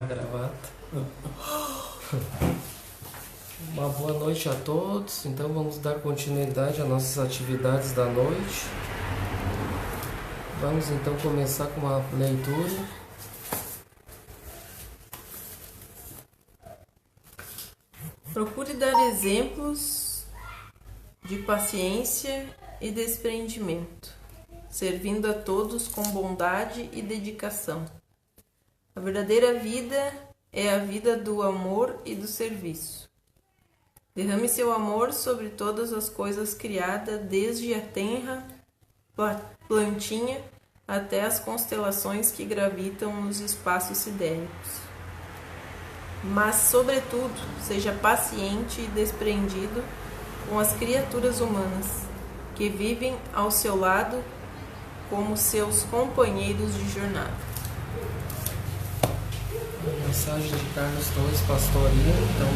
Gravata. Uma boa noite a todos. Então vamos dar continuidade às nossas atividades da noite. Vamos então começar com uma leitura. Procure dar exemplos de paciência e desprendimento, servindo a todos com bondade e dedicação. A verdadeira vida é a vida do amor e do serviço. Derrame seu amor sobre todas as coisas criadas, desde a tenra plantinha até as constelações que gravitam nos espaços sidéricos. Mas, sobretudo, seja paciente e desprendido com as criaturas humanas, que vivem ao seu lado como seus companheiros de jornada. Mensagem de Carlos Torres, Pastorinho. Então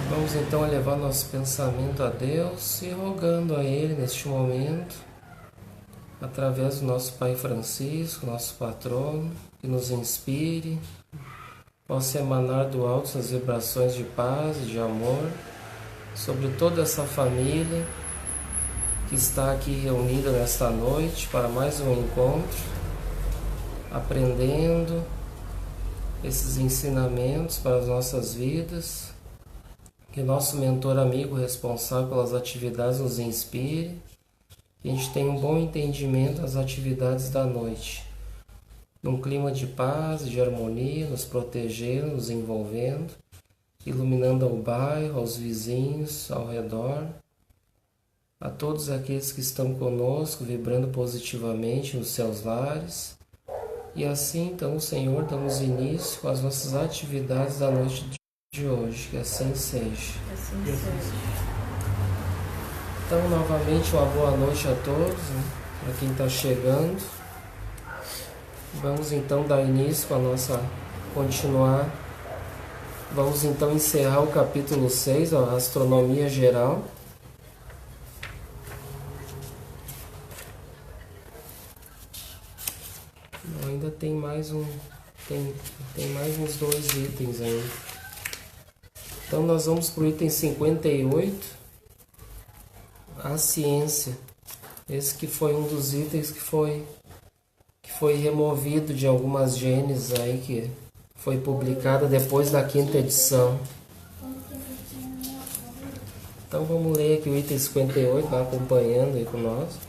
vamos então elevar nosso pensamento a Deus e rogando a Ele neste momento, através do nosso Pai Francisco, nosso patrono, que nos inspire, possa emanar do alto essas vibrações de paz e de amor sobre toda essa família que está aqui reunida nesta noite para mais um encontro, aprendendo esses ensinamentos para as nossas vidas, que nosso mentor amigo responsável pelas atividades nos inspire, que a gente tenha um bom entendimento das atividades da noite, num clima de paz, de harmonia, nos protegendo, nos envolvendo, iluminando ao bairro, aos vizinhos, ao redor, a todos aqueles que estão conosco, vibrando positivamente nos seus lares. E assim, então, Senhor, damos início às nossas atividades da noite de hoje, que assim seja. Assim seja. Então, novamente, uma boa noite a todos, né? Para quem está chegando. Vamos então dar início com a nossa continuar. Vamos então encerrar o capítulo 6, a astronomia geral. Ainda tem mais tem mais uns 2 itens ainda. Então nós vamos para o item 58, a ciência. Esse que foi um dos itens que foi removido de algumas gênesis aí que foi publicada depois da 5ª edição. Então vamos ler aqui o item 58, vai acompanhando aí com nós.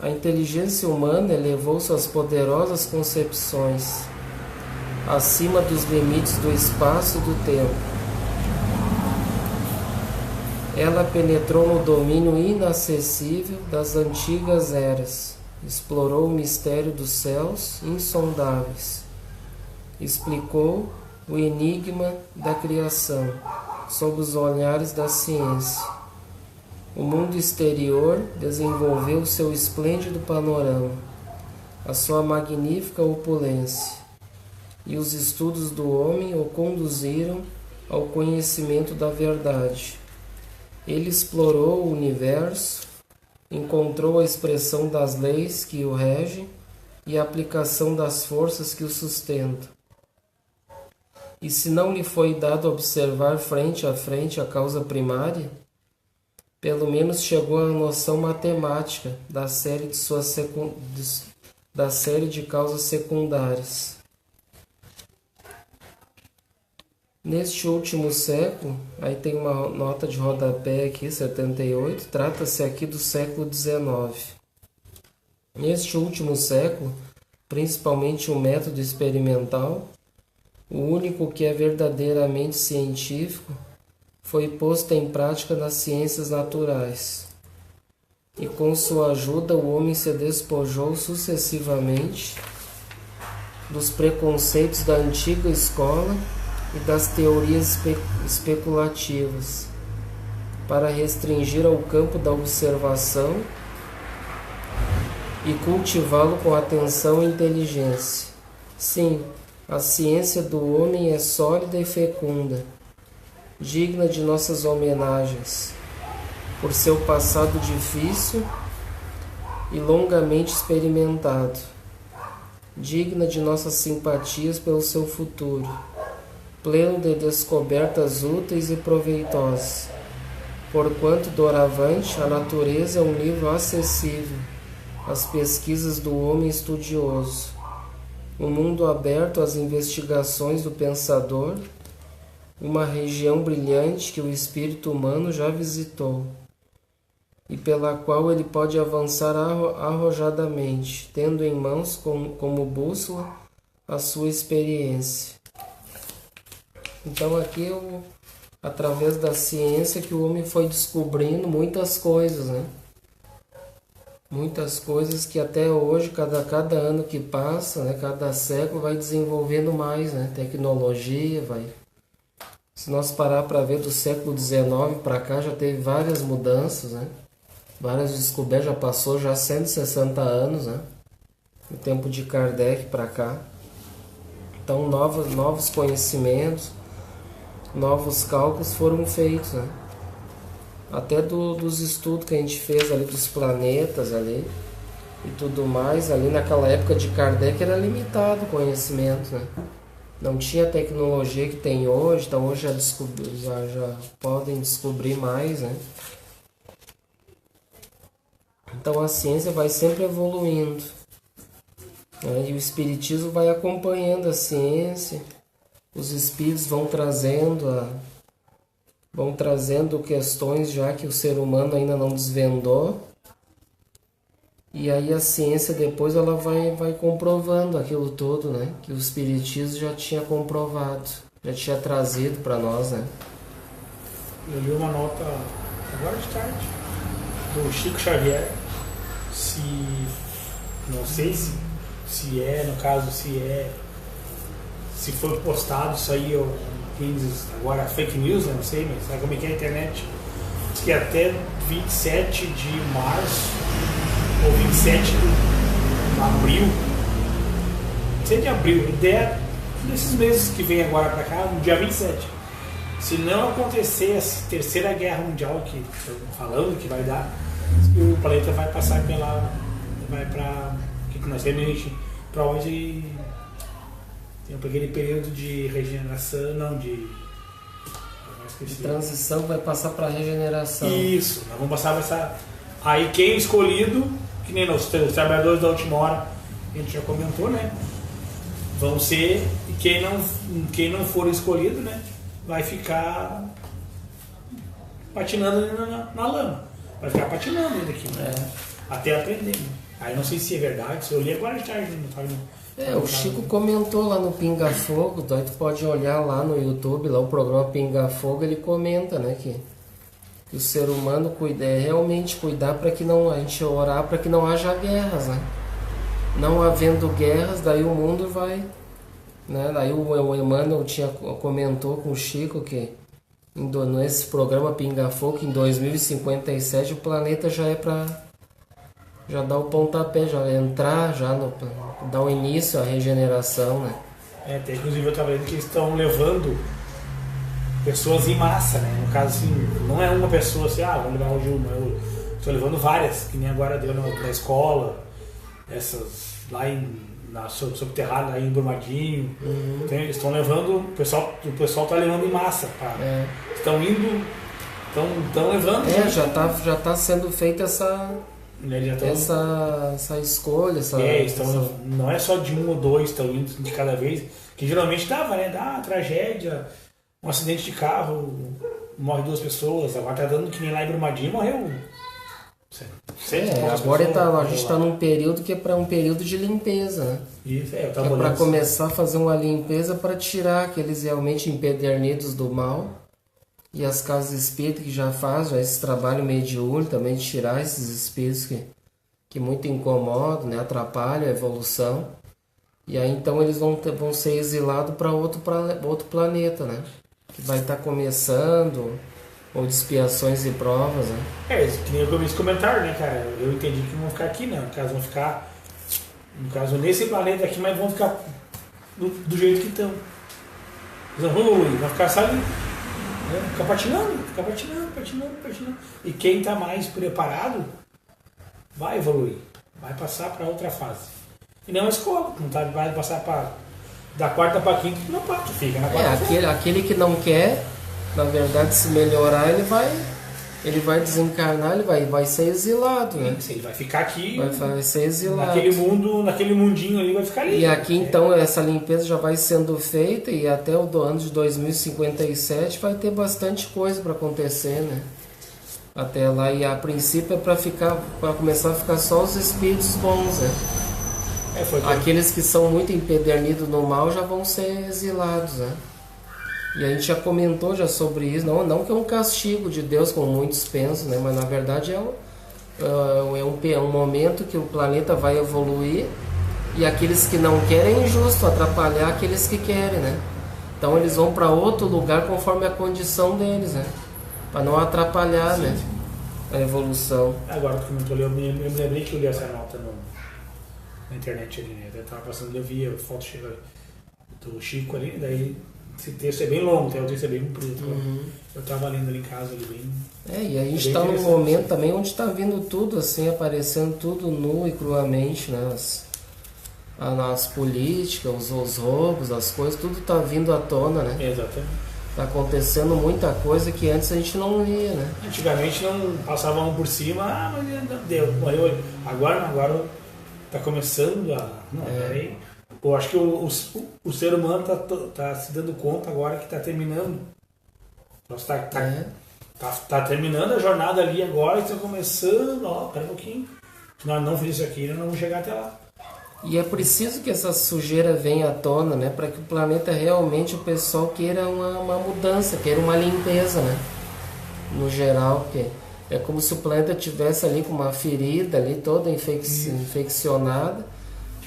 A inteligência humana elevou suas poderosas concepções acima dos limites do espaço e do tempo. Ela penetrou no domínio inacessível das antigas eras, explorou o mistério dos céus insondáveis, explicou o enigma da criação sob os olhares da ciência. O mundo exterior desenvolveu seu esplêndido panorama, a sua magnífica opulência, e os estudos do homem o conduziram ao conhecimento da verdade. Ele explorou o universo, encontrou a expressão das leis que o regem e a aplicação das forças que o sustentam. E se não lhe foi dado observar frente a frente a causa primária, pelo menos chegou à noção matemática da série de causas secundárias. Neste último século, aí tem uma nota de rodapé aqui, 78, trata-se aqui do século XIX. Neste último século, principalmente o método experimental, o único que é verdadeiramente científico, foi posto em prática nas ciências naturais, e com sua ajuda o homem se despojou sucessivamente dos preconceitos da antiga escola e das teorias especulativas, para restringir ao campo da observação e cultivá-lo com atenção e inteligência. Sim, a ciência do homem é sólida e fecunda, digna de nossas homenagens, por seu passado difícil e longamente experimentado, digna de nossas simpatias pelo seu futuro, pleno de descobertas úteis e proveitosas. Porquanto, doravante, a natureza é um livro acessível às pesquisas do homem estudioso, um mundo aberto às investigações do pensador, uma região brilhante que o espírito humano já visitou e pela qual ele pode avançar arrojadamente, tendo em mãos como bússola a sua experiência. Então aqui através da ciência que o homem foi descobrindo muitas coisas, né? Muitas coisas que até hoje, cada ano que passa, né, cada século vai desenvolvendo mais, né? Tecnologia, vai. Se nós parar para ver do século XIX para cá, já teve várias mudanças, né? Várias descobertas, já passou já 160 anos, né? No tempo de Kardec para cá. Então novos conhecimentos, novos cálculos foram feitos, né? Até dos estudos que a gente fez ali dos planetas ali e tudo mais, ali naquela época de Kardec era limitado o conhecimento, né? Não tinha a tecnologia que tem hoje, então hoje já podem descobrir mais, né? Então a ciência vai sempre evoluindo, né? E o espiritismo vai acompanhando a ciência, os espíritos vão trazendo questões já que o ser humano ainda não desvendou, e aí a ciência depois ela vai comprovando aquilo tudo, né? Que o espiritismo já tinha comprovado, já tinha trazido para nós, né? Eu li uma nota agora de tarde do Chico Xavier, não sei se é, no caso, se foi postado isso aí, agora fake news, eu não sei, mas sabe como é que é a internet? Diz que até 27 de março, ou 27 de abril, 27 de abril, ideia desses meses que vem agora para cá, no dia 27. Se não acontecer a terceira guerra mundial, que estão falando que vai dar, o planeta vai passar vai para que nós temos para onde tem aquele período de regeneração, não, de transição, vai passar para regeneração. Isso, nós vamos passar essa. Aí quem escolhido, que nem os trabalhadores da última hora, a gente já comentou, né? Vão ser, e quem não for escolhido, né? Vai ficar patinando na lama. Vai ficar patinando ainda aqui, né? Até aprender. Né? Aí não sei se é verdade, se eu li agora de tarde, não estava o Chico comentou lá no Pinga Fogo, daí tu pode olhar lá no YouTube, lá o programa Pinga Fogo, ele comenta, né, que o ser humano realmente cuidar para que não, a gente orar para que não haja guerras, né? Não havendo guerras, daí o mundo vai, né? Daí o Emmanuel comentou com o Chico que nesse programa Pinga Fogo, que em 2057 o planeta já é para já dar o pontapé, já entrar, dar o início à regeneração, né? Até inclusive eu estava vendo que eles estão levando pessoas em massa, né? No caso, assim, não é uma pessoa assim, vamos levar o Gilma, eu estou levando várias, que nem agora deu na escola, essas lá subterrânea, lá em Brumadinho. Então, eles estão levando, o pessoal está levando em massa, estão indo, estão levando. Já tá sendo feita essa escolha, não é só de um ou dois, estão indo de cada vez, que geralmente dava, né? Dá tragédia, um acidente de carro, morre 2 pessoas, agora tá dando que nem lá em Brumadinho, morreu. Agora a gente está num período que é para um período de limpeza, né? Isso, é para começar a fazer uma limpeza para tirar aqueles realmente empedernidos do mal. E as casas espíritas que já fazem esse trabalho mediúnico também de tirar esses espíritos que muito incomodam, né? Atrapalham a evolução. E aí então eles vão ser exilados para outro planeta, né? Que vai estar começando, ou de expiações e provas, né? Que nem eu vi esse comentário, né, cara? Eu entendi que não vão ficar aqui, né? No caso, nesse planeta aqui, mas vão ficar do jeito que estão. Eles vão evoluir, vão ficar, sabe? Ficar patinando. E quem está mais preparado vai evoluir, vai passar para outra fase. E não é uma escola, não tá, vai passar da quarta para quinta, não pode, fica na quarta. Aquele que não quer, na verdade, se melhorar, ele vai desencarnar, ele vai ser exilado, né? Ele vai ficar aqui, vai ser exilado. Naquele mundinho ali, vai ficar ali. E aqui, então, essa limpeza já vai sendo feita e até o ano de 2057 vai ter bastante coisa para acontecer, né? Até lá, e a princípio é para começar a ficar só os espíritos bons, né? Aqueles que são muito empedernidos no mal já vão ser exilados, né? E a gente já comentou já sobre isso, não que é um castigo de Deus, como muitos pensam, né? Mas na verdade é um momento que o planeta vai evoluir e aqueles que não querem é injusto atrapalhar aqueles que querem, né? Então eles vão para outro lugar conforme a condição deles, né? Para não atrapalhar, né? A evolução. Agora que comentou ali, eu me lembrei que eu li essa nota na internet ali, né? Eu tava passando, eu vi a foto do Chico ali, daí esse texto é bem longo, o texto é bem comprido. Eu estava lendo ali em casa ali bem. E a gente está num momento também onde está vindo tudo assim, aparecendo tudo nu e cruamente, né? As políticas, os roubos, as coisas, tudo está vindo à tona, né? Exatamente. Está acontecendo muita coisa que antes a gente não via, né? Antigamente não passava um por cima, mas não deu. Agora está começando a. Não, peraí. Eu acho que o ser humano tá se dando conta agora que está terminando. Tá terminando a jornada ali agora e está começando. Pera um pouquinho. Se nós não fizermos isso aqui, nós não vamos chegar até lá. E é preciso que essa sujeira venha à tona, né? Para que o planeta realmente, o pessoal queira uma mudança, queira uma limpeza, né? No geral, porque é como se o planeta tivesse ali com uma ferida ali toda infeccionada.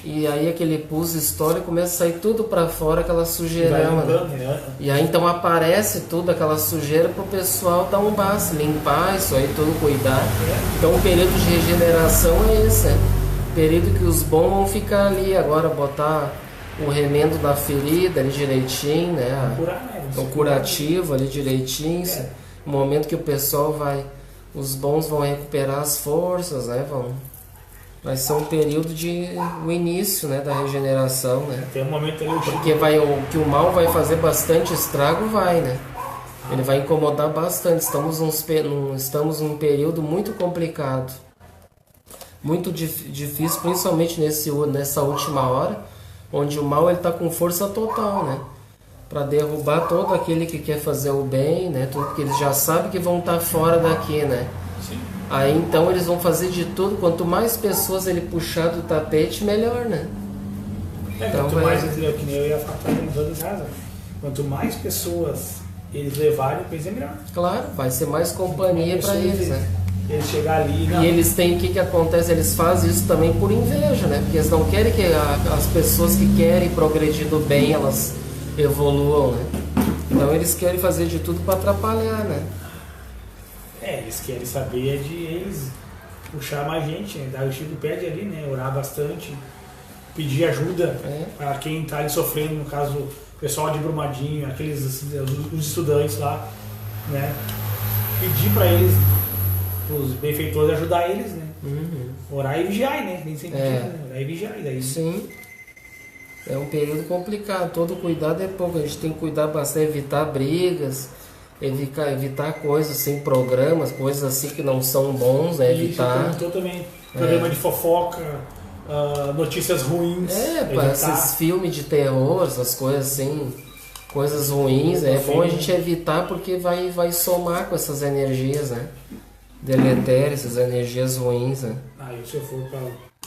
E aí aquele pus histórico começa a sair tudo para fora, aquela sujeirama, né? E aí então aparece tudo, aquela sujeira para o pessoal dar um basta, limpar isso aí, tudo cuidar. Então o período de regeneração é esse, né? Período que os bons vão ficar ali, agora botar o remendo na ferida ali direitinho, né? O curativo ali direitinho. O momento que o pessoal os bons vão recuperar as forças, né? Vai ser um período o início, né, da regeneração, né? Tem um momento ali porque que o mal vai fazer bastante estrago, né? Ele vai incomodar bastante. Estamos num período muito complicado, muito difícil, principalmente nessa última hora, onde o mal está com força total, né? Para derrubar todo aquele que quer fazer o bem, né? Tudo que eles já sabem que vão estar fora daqui, né? Sim. Aí então eles vão fazer de tudo, quanto mais pessoas ele puxar do tapete, melhor, né? Então, quanto mais, que nem eu ia falar em casa, quanto mais pessoas eles levarem, o país é melhor. Claro, vai ser mais companhia para eles, né? Eles chegar ali... E eles têm, o que acontece? Eles fazem isso também por inveja, né? Porque eles não querem que as pessoas que querem progredir do bem, elas evoluam, né? Então eles querem fazer de tudo para atrapalhar, né? Eles querem saber de eles puxar mais gente, né? Daí o Chico pede ali, né? Orar bastante, pedir ajuda para quem está ali sofrendo, no caso, o pessoal de Brumadinho, os estudantes lá, né? Pedir para eles, os benfeitores, ajudar eles, né? Orar e vigiar, né? Nem sempre né? Orar e vigiar. Daí... Sim. É um período complicado, todo cuidado é pouco, a gente tem que cuidar bastante, evitar brigas, evitar coisas assim, programas, coisas assim que não são bons, né? Evitar. Isso também. Programa de fofoca, notícias ruins. Esses filmes de terror, essas coisas assim, coisas ruins, é bom a gente evitar porque vai somar com essas energias, né? Deletérias, essas energias ruins, né? Se eu for para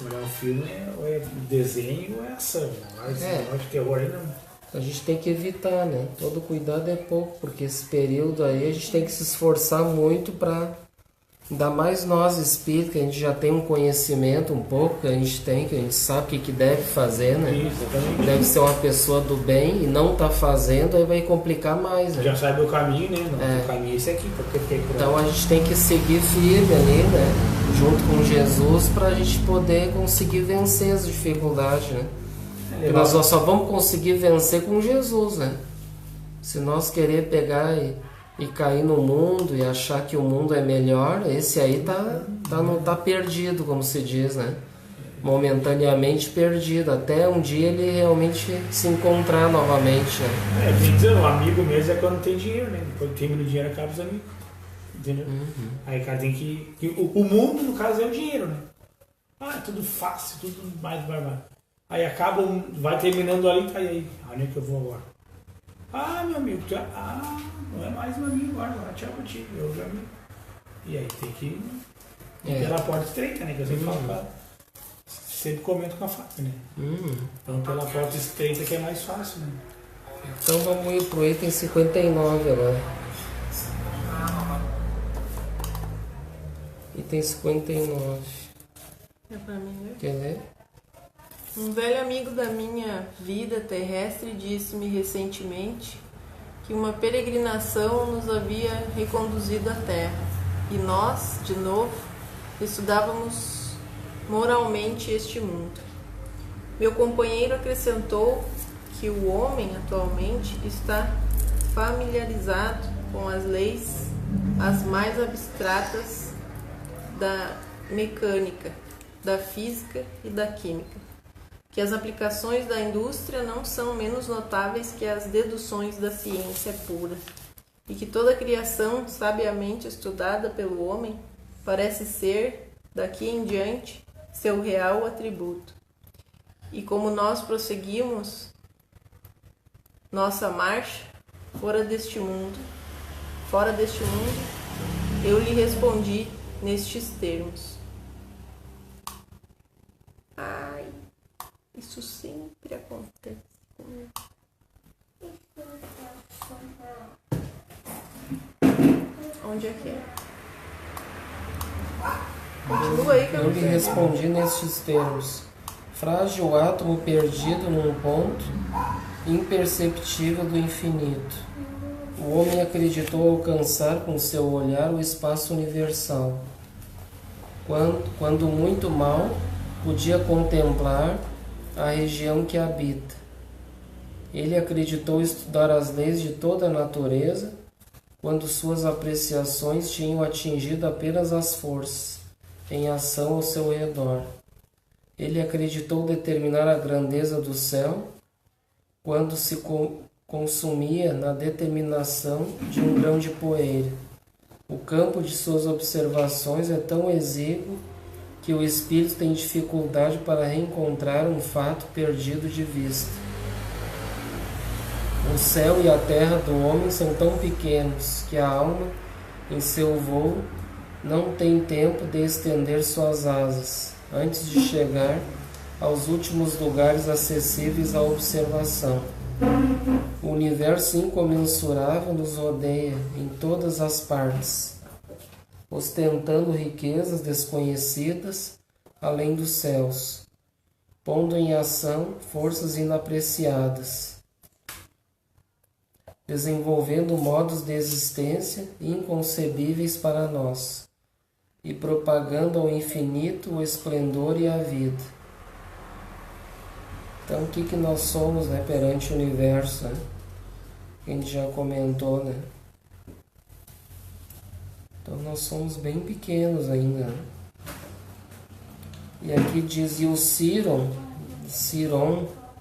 olhar um filme, ou é desenho ou é ação. Mas de terror aí não. A gente tem que evitar, né? Todo cuidado é pouco, porque esse período aí a gente tem que se esforçar muito para, ainda mais nós espíritos, que a gente já tem um conhecimento um pouco, que a gente sabe o que deve fazer, né? Isso, deve ser uma pessoa do bem e não tá fazendo, aí vai complicar mais, né? Já sabe o caminho, né? O caminho é esse aqui, porque então a gente tem que seguir firme ali, né? Junto com Jesus, para a gente poder conseguir vencer as dificuldades, né? Porque nós só vamos conseguir vencer com Jesus, né? Se nós querer pegar e cair no mundo e achar que o mundo é melhor, esse aí tá perdido, como se diz, né? momentaneamente perdido, até um dia ele realmente se encontrar novamente, né? Vem dizer, o amigo mesmo é quando tem dinheiro, né? Quando termina o dinheiro acaba os amigos. Entendeu? Aí o cara tem que. O mundo, no caso, é o dinheiro, né? É tudo fácil, tudo mais barbado. Aí acaba, vai terminando ali, tá aí. Onde é que eu vou agora? Meu amigo, não é mais meu amigo agora, tchau pra ti, eu já amigo. E aí tem que ir pela porta estreita, né? Que eu sempre falo pra ela. Sempre comento com a faca, né? Então pela porta estreita que é mais fácil, né? Então vamos ir pro item 59 agora. Item 59. É pra mim, né? Quer ler? Um velho amigo da minha vida terrestre disse-me recentemente que uma peregrinação nos havia reconduzido à Terra e nós, de novo, estudávamos moralmente este mundo. Meu companheiro acrescentou que o homem atualmente está familiarizado com as leis as mais abstratas da mecânica, da física e da química, que as aplicações da indústria não são menos notáveis que as deduções da ciência pura, e que toda a criação sabiamente estudada pelo homem parece ser, daqui em diante, seu real atributo. E como nós prosseguimos nossa marcha fora deste mundo, eu lhe respondi nestes termos: ai, isso sempre acontece comigo. Onde é que é? Continua aí que eu lhe respondi nestes termos: frágil átomo perdido num ponto imperceptível do infinito. O homem acreditou alcançar com seu olhar o espaço universal, quando muito mal podia contemplar a região que habita. Ele acreditou estudar as leis de toda a natureza, quando suas apreciações tinham atingido apenas as forças em ação ao seu redor. Ele acreditou determinar a grandeza do céu, quando se consumia na determinação de um grão de poeira. O campo de suas observações é tão exíguo que o espírito tem dificuldade para reencontrar um fato perdido de vista. O céu e a terra do homem são tão pequenos que a alma, em seu voo, não tem tempo de estender suas asas, antes de chegar aos últimos lugares acessíveis à observação. O universo incomensurável nos rodeia em todas as partes, ostentando riquezas desconhecidas além dos céus, pondo em ação forças inapreciadas, desenvolvendo modos de existência inconcebíveis para nós e propagando ao infinito o esplendor e a vida. Então, o que nós somos, né, perante o universo, né? A gente já comentou, né? Então, nós somos bem pequenos ainda, né? E aqui diz, e o Ciron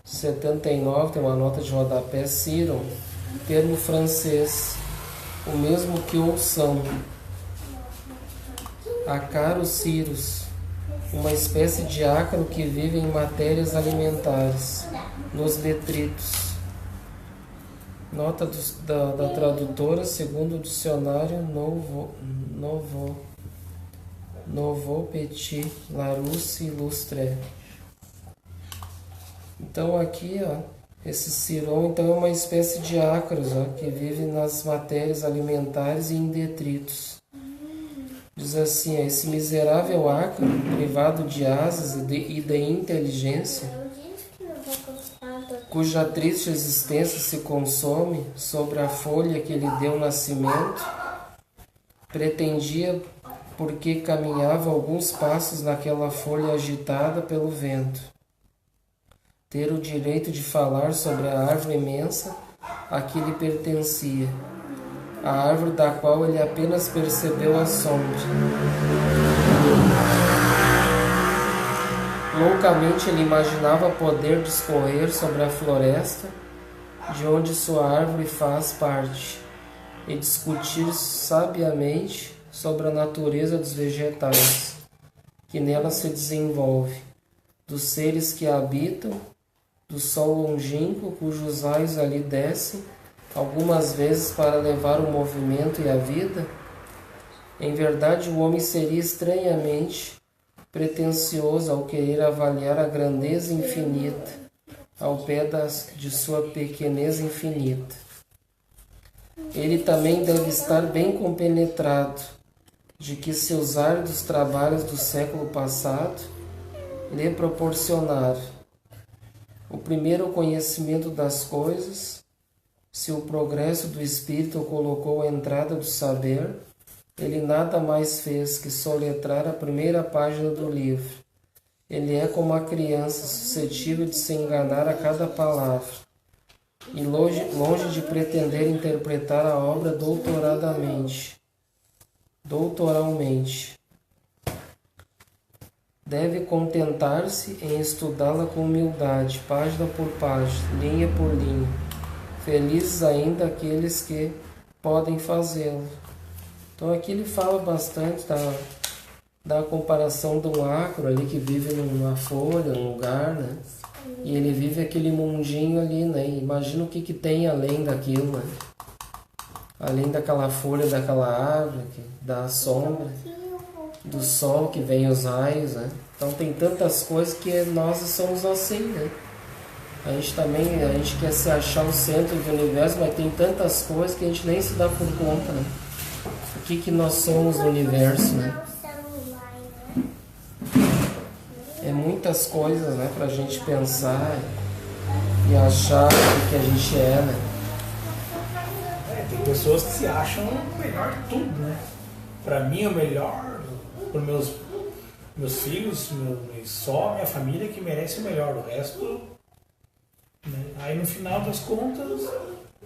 79, tem uma nota de rodapé, Ciron, termo francês, o mesmo que ouçam. Acarus cirrus, uma espécie de ácaro que vive em matérias alimentares, nos detritos. Nota da tradutora, segundo o dicionário Nouveau Petit Larousse Illustré. Então aqui, ó, esse ciron então, é uma espécie de ácaros, ó, que vive nas matérias alimentares e em detritos. Diz assim, esse miserável ácaro, privado de asas e de inteligência, cuja triste existência se consome sobre a folha que lhe deu nascimento, pretendia, porque caminhava alguns passos naquela folha agitada pelo vento, ter o direito de falar sobre a árvore imensa a que lhe pertencia, a árvore da qual ele apenas percebeu a sombra. Loucamente ele imaginava poder discorrer sobre a floresta, de onde sua árvore faz parte, e discutir sabiamente sobre a natureza dos vegetais que nela se desenvolve, dos seres que a habitam, do sol longínquo cujos raios ali descem, algumas vezes para levar o movimento e a vida. Em verdade, o homem seria estranhamente pretensioso ao querer avaliar a grandeza infinita ao pé de sua pequenez infinita. Ele também deve estar bem compenetrado de que seus árduos trabalhos do século passado lhe proporcionaram o primeiro conhecimento das coisas. Se o progresso do espírito colocou a entrada do saber, ele nada mais fez que soletrar a primeira página do livro. Ele é como a criança, suscetível de se enganar a cada palavra, e longe de pretender interpretar a obra doutoralmente. Deve contentar-se em estudá-la com humildade, página por página, linha por linha. Felizes ainda aqueles que podem fazê-lo. Então aqui ele fala bastante da comparação do ácaro ali que vive numa folha, num lugar, né? E ele vive aquele mundinho ali, né? Imagina o que tem além daquilo, né? Além daquela folha, daquela árvore, que dá a sombra, do sol que vem os raios, né? Então tem tantas coisas que nós somos assim, né? A gente quer se achar o centro do universo, mas tem tantas coisas que a gente nem se dá por conta, né? O que nós somos no universo, né? É muitas coisas, né, pra gente pensar e achar o que a gente é, né? Tem pessoas que se acham o melhor de tudo, né? Pra mim é o melhor, para meus filhos, só minha família que merece o melhor, o resto, né? Aí no final das contas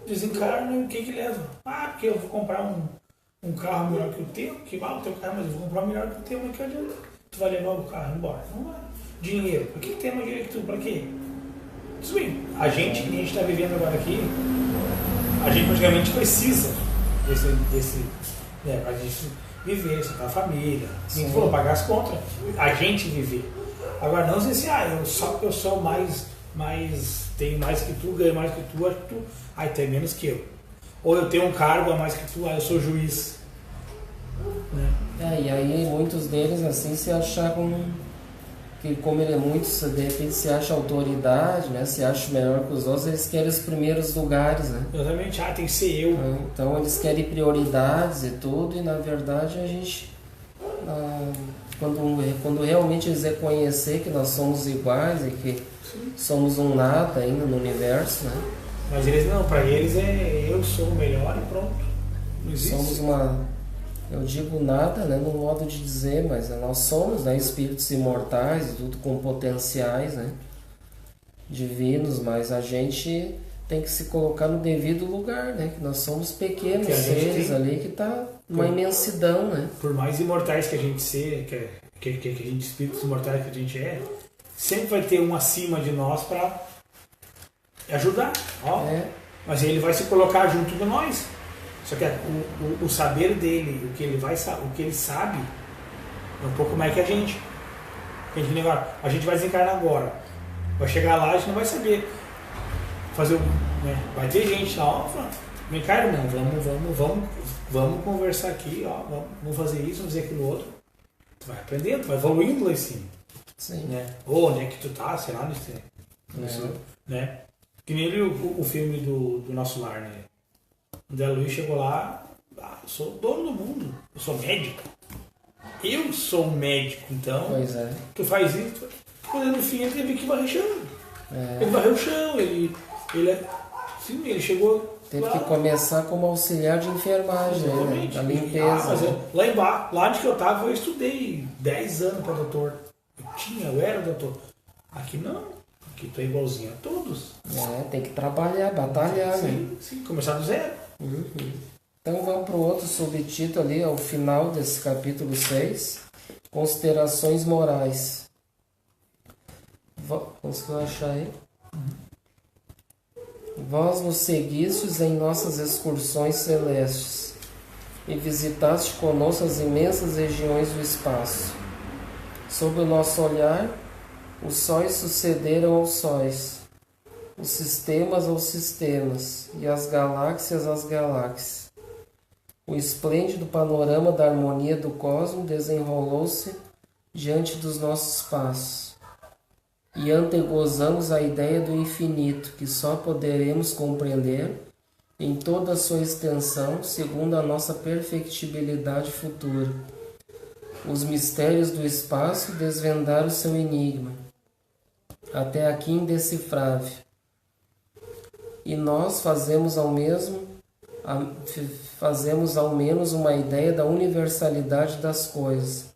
desencarnam, o que leva? Porque eu vou comprar um carro melhor que o teu, que vale o teu carro, mas eu vou comprar melhor que o teu, mas que adianta? Tu vai levar o carro embora? Não vai. Dinheiro, por que tem mais dinheiro que tu? Pra quê? Tudo bem, a gente está vivendo agora aqui, a gente praticamente precisa desse né, pra gente viver, com a família, nem falou, pagar as contas, a gente viver. Agora não dizer assim, só porque eu sou mais, tenho mais que tu, ganho mais que tu, acho que tu, tem menos que eu. Ou eu tenho um cargo a mais que tu, eu sou juiz. Né? E aí muitos deles assim se achavam que como ele é muito, de repente se acha autoridade, né? Se acha melhor que os outros, eles querem os primeiros lugares, né? Exatamente, tem que ser eu. Então eles querem prioridades e tudo, e na verdade a gente, quando realmente eles reconhecer que nós somos iguais e que somos um nada ainda no universo, né? Mas eles não, para eles é eu sou o melhor e pronto. Não existe. Somos eu digo nada, né, no modo de dizer, mas nós somos, né, espíritos imortais, tudo com potenciais, né, divinos, mas a gente tem que se colocar no devido lugar, né, que nós somos pequenos seres ali que tá uma imensidão, né. Por mais imortais que a gente seja, que a gente, espíritos imortais que a gente sempre vai ter um acima de nós para ajudar, mas ele vai se colocar junto de nós. Só que o saber dele, o que ele sabe, é um pouco mais que a gente. A gente vai desencarnar agora. Vai chegar lá, a gente não vai saber fazer né? Vai ter gente lá, vem cá, irmão, vamos conversar aqui, vamos fazer isso, vamos fazer aquilo outro. Tu vai aprendendo, tu vai evoluindo lá em cima. Sim. Né? Ou onde é que tu tá, sei lá, nisso, né? Que nem o filme do Nosso Lar, né? O Zé Luiz chegou lá, eu sou o dono do mundo, eu sou médico. Eu sou um médico, então tu faz isso, quando no fim ele teve que varrer chão. Ele varreu o chão, ele chegou. Teve que começar como auxiliar de enfermagem, né? A limpeza. Lá embaixo, lá onde que eu estava, eu estudei 10 anos para doutor. Eu era doutor. Aqui não, aqui tu é igualzinho a todos. Tem que trabalhar, batalhar, né? Sim, começar do zero. Então vamos para o outro subtítulo ali, ao final desse capítulo 6, Considerações Morais. Conseguiu achar aí? Vós nos seguistes em nossas excursões celestes e visitaste conosco as imensas regiões do espaço. Sob o nosso olhar, os sóis sucederam aos sóis, os sistemas aos sistemas e as galáxias às galáxias. O esplêndido panorama da harmonia do cosmos desenrolou-se diante dos nossos passos e antegozamos a ideia do infinito que só poderemos compreender em toda a sua extensão segundo a nossa perfectibilidade futura. Os mistérios do espaço desvendaram seu enigma, até aqui indecifrável. E nós fazemos ao menos uma ideia da universalidade das coisas.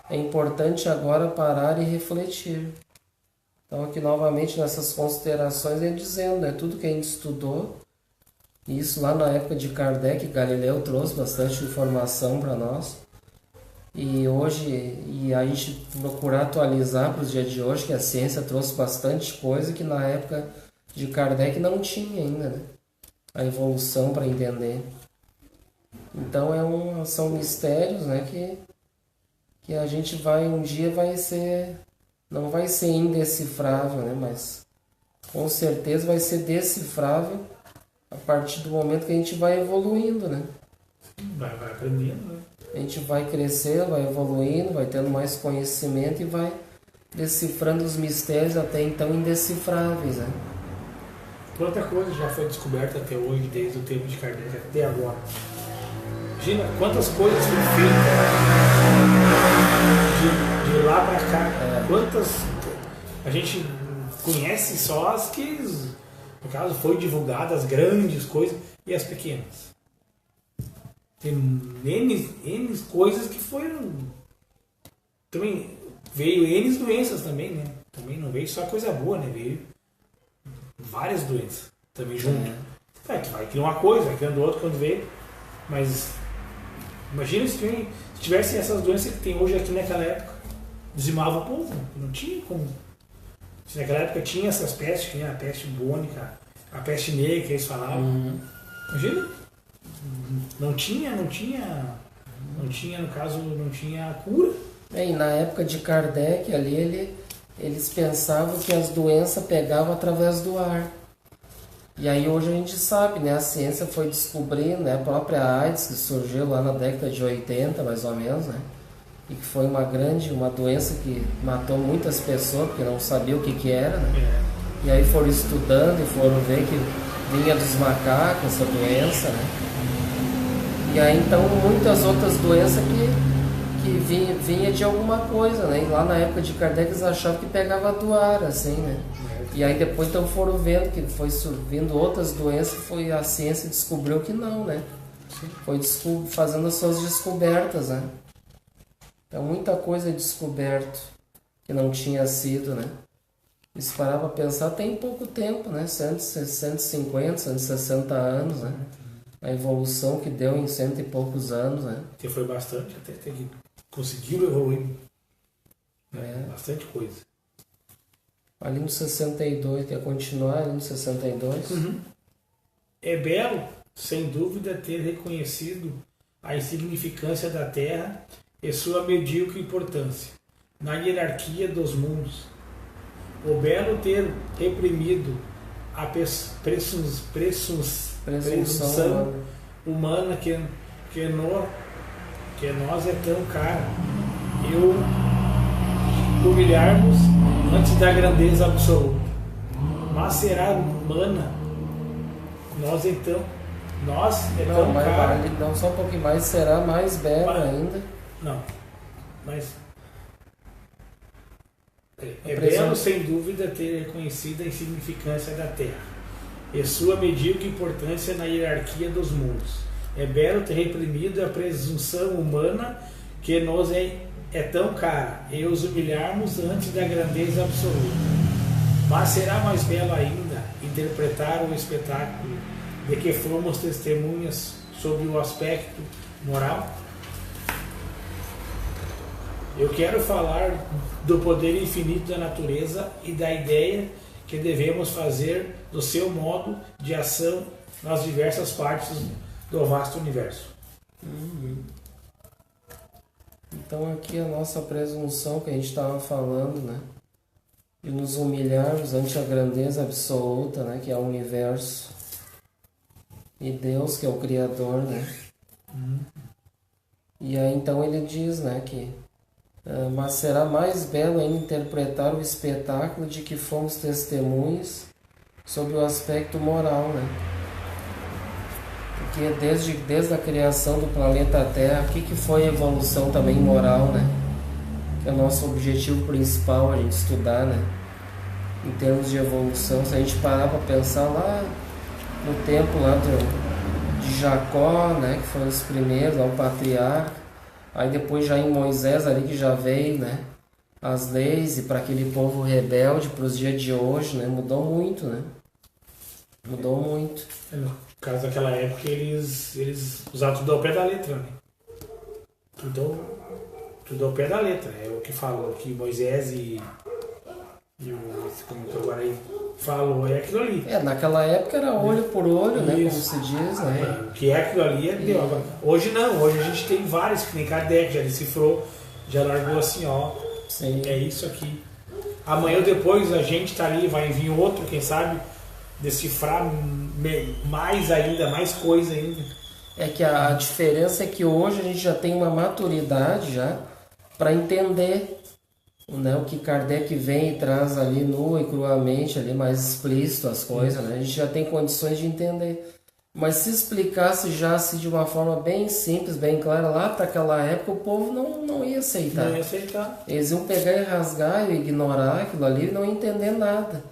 É importante agora parar e refletir. Então aqui novamente nessas considerações ele dizendo, né, tudo que a gente estudou, isso lá na época de Kardec, Galileu trouxe bastante informação para nós. E hoje, e a gente procurar atualizar para os dias de hoje, que a ciência trouxe bastante coisa que na época de Kardec não tinha ainda, né? A evolução para entender. Então são mistérios, né, que a gente vai, um dia vai ser, não vai ser indecifrável, né, mas com certeza vai ser decifrável a partir do momento que a gente vai evoluindo, né? Vai aprendendo, né? A gente vai crescendo, vai evoluindo, vai tendo mais conhecimento e vai decifrando os mistérios até então indecifráveis, né? Quanta coisa já foi descoberta até hoje, desde o tempo de Kardec até agora. Imagina quantas coisas foram feitas de lá para cá. Quantas a gente conhece só as que, no caso, foi divulgadas, as grandes coisas e as pequenas. Tem N coisas que foram. Também veio N doenças também, né? Também não veio só coisa boa, né? Veio várias doenças também junto. Tu vai criar uma coisa, vai criando outra quando vê. Mas imagina se tivessem essas doenças que tem hoje aqui naquela época. Dizimava o povo, não tinha como. Se naquela época tinha essas pestes, tinha a peste bubônica, a peste negra que eles falavam. Imagina? Não tinha, no caso, não tinha cura. E na época de Kardec ali, eles pensavam que as doenças pegavam através do ar. E aí hoje a gente sabe, né? A ciência foi descobrindo, né? A própria AIDS, que surgiu lá na década de 80, mais ou menos, né? E que foi uma doença que matou muitas pessoas, porque não sabiam o que era, né? E aí foram estudando e foram ver que vinha dos macacos essa doença, né? E aí então muitas outras doenças que vinha de alguma coisa, né? E lá na época de Kardec eles achavam que pegava do ar, assim, né? E aí depois então foram vendo que foi surgindo outras doenças, a ciência descobriu que não, né? Foi fazendo as suas descobertas, né? Então muita coisa é descoberto que não tinha sido, né? E se parar para pensar, tem pouco tempo, né? 150, 160 anos, né? A evolução que deu em 100 e poucos anos, né? Que foi bastante, até que conseguiu evoluir. Bastante coisa. Ali no 62, quer continuar ali no 62? É belo, sem dúvida, ter reconhecido a insignificância da Terra e sua medíocre importância na hierarquia dos mundos. O belo ter reprimido a presunção humana que nós é tão cara, e o humilharmos antes da grandeza absoluta. Mas será humana nós é tão cara. Não, só um pouquinho mais, será mais bela ainda. Não, mas é belo sem dúvida ter reconhecido a insignificância da Terra e sua medíocre importância na hierarquia dos mundos. É belo ter reprimido a presunção humana que nos é tão cara e os humilharmos antes da grandeza absoluta. Mas será mais belo ainda interpretar o espetáculo de que fomos testemunhas sob o aspecto moral? Eu quero falar do poder infinito da natureza e da ideia que devemos fazer do seu modo de ação nas diversas partes do vasto universo. Então aqui a nossa presunção que a gente estava falando, né? De nos humilharmos ante a grandeza absoluta, né? Que é o universo. E Deus, que é o Criador, né? E aí então ele diz, né? Que mas será mais belo ainda interpretar o espetáculo de que fomos testemunhas sob o aspecto moral, né? Porque desde a criação do planeta Terra, o que foi a evolução também moral, né? Que é o nosso objetivo principal a gente estudar, né? Em termos de evolução, se a gente parar para pensar lá no tempo lá de Jacó, né? Que foram os primeiros, lá o patriarca. Aí depois já em Moisés ali que já veio, né? As leis e para aquele povo rebelde para os dias de hoje, né? Mudou muito, né? Mudou muito. No caso daquela época, eles usavam tudo ao pé da letra, né? Tudo ao pé da letra. É o que falam, que Moisés e como que agora aí falou, é aquilo ali. Naquela época era olho por olho, né? Como se diz, né? O que é aquilo ali é deu. Agora, hoje não, hoje a gente tem vários, que nem Kardec já decifrou, já largou assim, ó. Sim. É isso aqui. Amanhã ou depois a gente tá ali, vai vir outro, quem sabe, decifrar mais ainda, mais coisa ainda. É que a diferença é que hoje a gente já tem uma maturidade já para entender, né, o que Kardec vem e traz ali nua e cruamente, ali mais explícito as coisas, né? A gente já tem condições de entender. Mas se explicasse já assim, de uma forma bem simples, bem clara, lá para aquela época o povo não ia aceitar. Não ia aceitar. Eles iam pegar e rasgar e ignorar aquilo ali e não entender nada.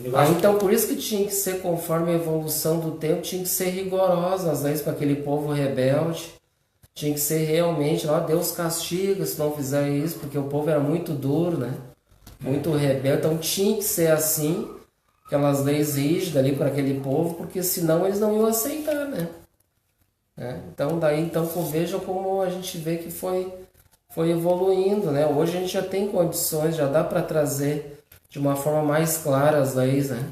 Negócio... Então por isso que tinha que ser, conforme a evolução do tempo, tinha que ser rigorosa as leis para aquele povo rebelde. Tinha que ser realmente, ó, Deus castiga se não fizer isso, porque o povo era muito duro, né? Muito rebelde. Então tinha que ser assim, aquelas leis rígidas ali para aquele povo, porque senão eles não iam aceitar, né? Então vejam como a gente vê que foi evoluindo, né? Hoje a gente já tem condições, já dá para trazer de uma forma mais clara as leis, né?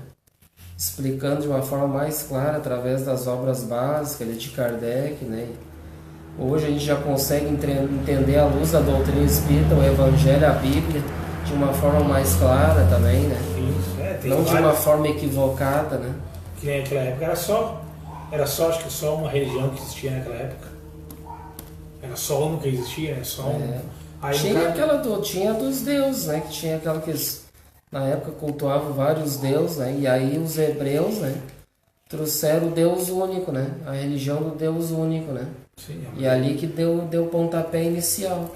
Explicando de uma forma mais clara através das obras básicas de Kardec, né? Hoje a gente já consegue entender à luz da doutrina espírita, o Evangelho, a Bíblia, de uma forma mais clara também, né? Isso, não de uma forma equivocada, né? Que nem naquela época era só acho que só uma religião que existia naquela época. Era só uma que existia, né? Só uma. Aí, tinha dos deuses, né? Que tinha aquela que na época cultuavam vários deuses, né? E aí os hebreus, né? Trouxeram o Deus único, né? A religião do Deus único, né? Sim, e ali que deu o pontapé inicial.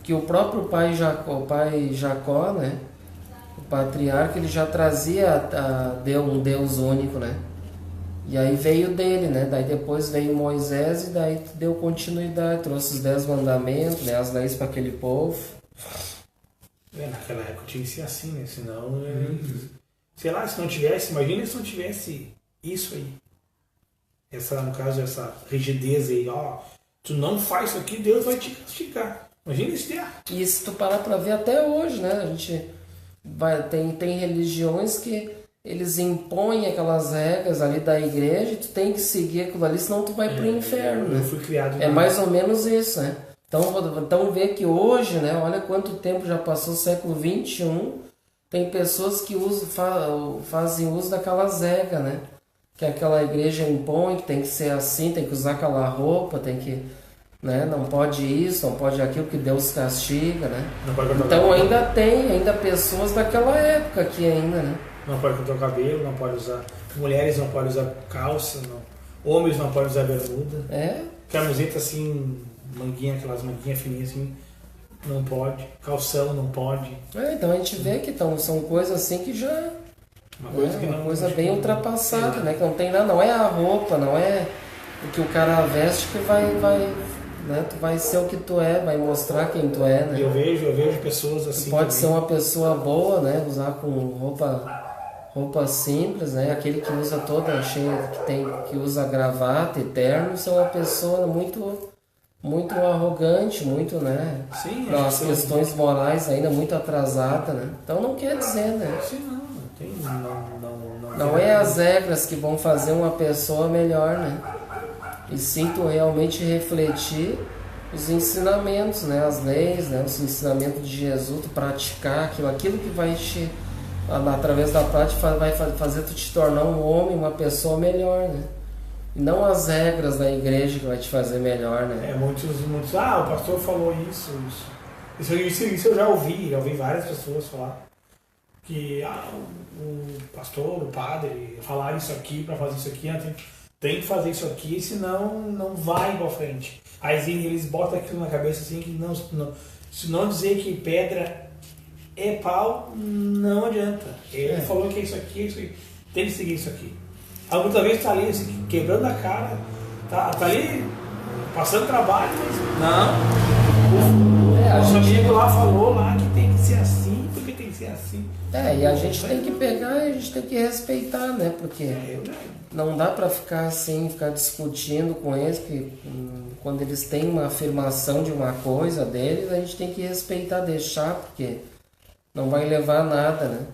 Que o próprio pai Jacó, né? O patriarca, ele já trazia um Deus único, né? E aí veio dele, né? Daí depois veio Moisés e daí deu continuidade, trouxe os 10 mandamentos, né? As leis para aquele povo. Naquela época tinha que ser assim, né? Senão, sei lá, se não tivesse, imagina se não tivesse isso aí. No caso, essa rigidez aí, ó, tu não faz isso aqui, Deus vai te castigar. Imagina isso ter. E se tu parar para ver até hoje, né? A gente tem religiões que eles impõem aquelas regras ali da igreja e tu tem que seguir aquilo ali, senão tu vai pro inferno, né? Eu fui criado mais ou menos isso, né? Então vê que hoje, né? Olha quanto tempo já passou, século XXI, tem pessoas que fazem uso daquelas regras, né? Que aquela igreja impõe, que tem que ser assim, tem que usar aquela roupa, tem que, né? Não pode isso, não pode aquilo, que Deus castiga, né? Então ainda tem pessoas daquela época aqui ainda, né? Não pode cortar o cabelo, não pode usar. Mulheres não podem usar calça, não. Homens não podem usar bermuda. Camiseta assim, aquelas manguinhas fininhas assim, não pode. Calção não pode. Então a gente vê que são coisas assim que já. Uma coisa bem ultrapassada, né? Que não tem nada, não é a roupa, não é o que o cara veste que vai, né? Tu vai ser o que tu é, vai mostrar quem tu é, né? Eu vejo pessoas assim. Tu pode ser uma pessoa boa, né? Usar com roupa simples, né? Aquele que usa toda cheia, que usa gravata e terno, isso é uma pessoa muito muito arrogante, muito, né? Sim, Nas questões morais ainda muito atrasada, né? Então não quer dizer, né? Sim, não tem. Não é as regras que vão fazer uma pessoa melhor, né? E sim tu realmente refletir os ensinamentos, né? As leis, né? Os ensinamentos de Jesus, tu praticar aquilo que vai te, através da prática, vai fazer tu te tornar um homem, uma pessoa melhor, né? E não as regras da igreja que vai te fazer melhor, né? Muitos, o pastor falou isso eu já ouvi várias pessoas falar. Que o pastor, o padre, falar isso aqui para fazer isso aqui, tem que fazer isso aqui, senão não vai pra frente. Aí eles botam aquilo na cabeça assim, que se não dizer que pedra é pau, não adianta. Ele falou que é isso aqui, tem que seguir isso aqui. Aí muitas vezes tá ali assim, quebrando a cara, tá ali passando trabalho, mas não. O amigo lá falou lá que tem que ser assim, porque tem que ser assim. E a gente tem que pegar e a gente tem que respeitar, né? Porque não dá para ficar assim, ficar discutindo com eles, que quando eles têm uma afirmação de uma coisa deles, a gente tem que respeitar, deixar, porque não vai levar a nada, né?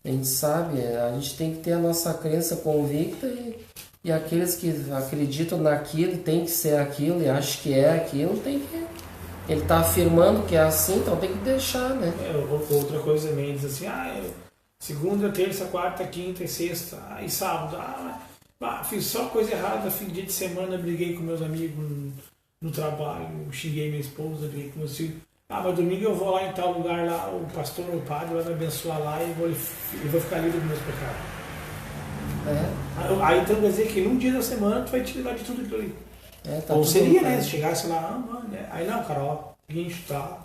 A gente sabe, a gente tem que ter a nossa crença convicta e aqueles que acreditam naquilo, tem que ser aquilo e acham que é aquilo, tem que... Ele está afirmando que é assim, então tem que deixar, né? Outra coisa também, diz assim, segunda, terça, quarta, quinta e sexta, e sábado, fiz só coisa errada, dia de semana briguei com meus amigos no trabalho, xinguei minha esposa, briguei com meus filhos. Mas domingo eu vou lá em tal lugar lá, o pastor, o padre vai me abençoar lá e vou ficar livre dos meus pecados. Aí então quer dizer que num dia da semana tu vai te livrar de tudo aquilo ali. Tá. Ou seria, né? Se chegasse lá, aí não, cara, ó, a gente tá.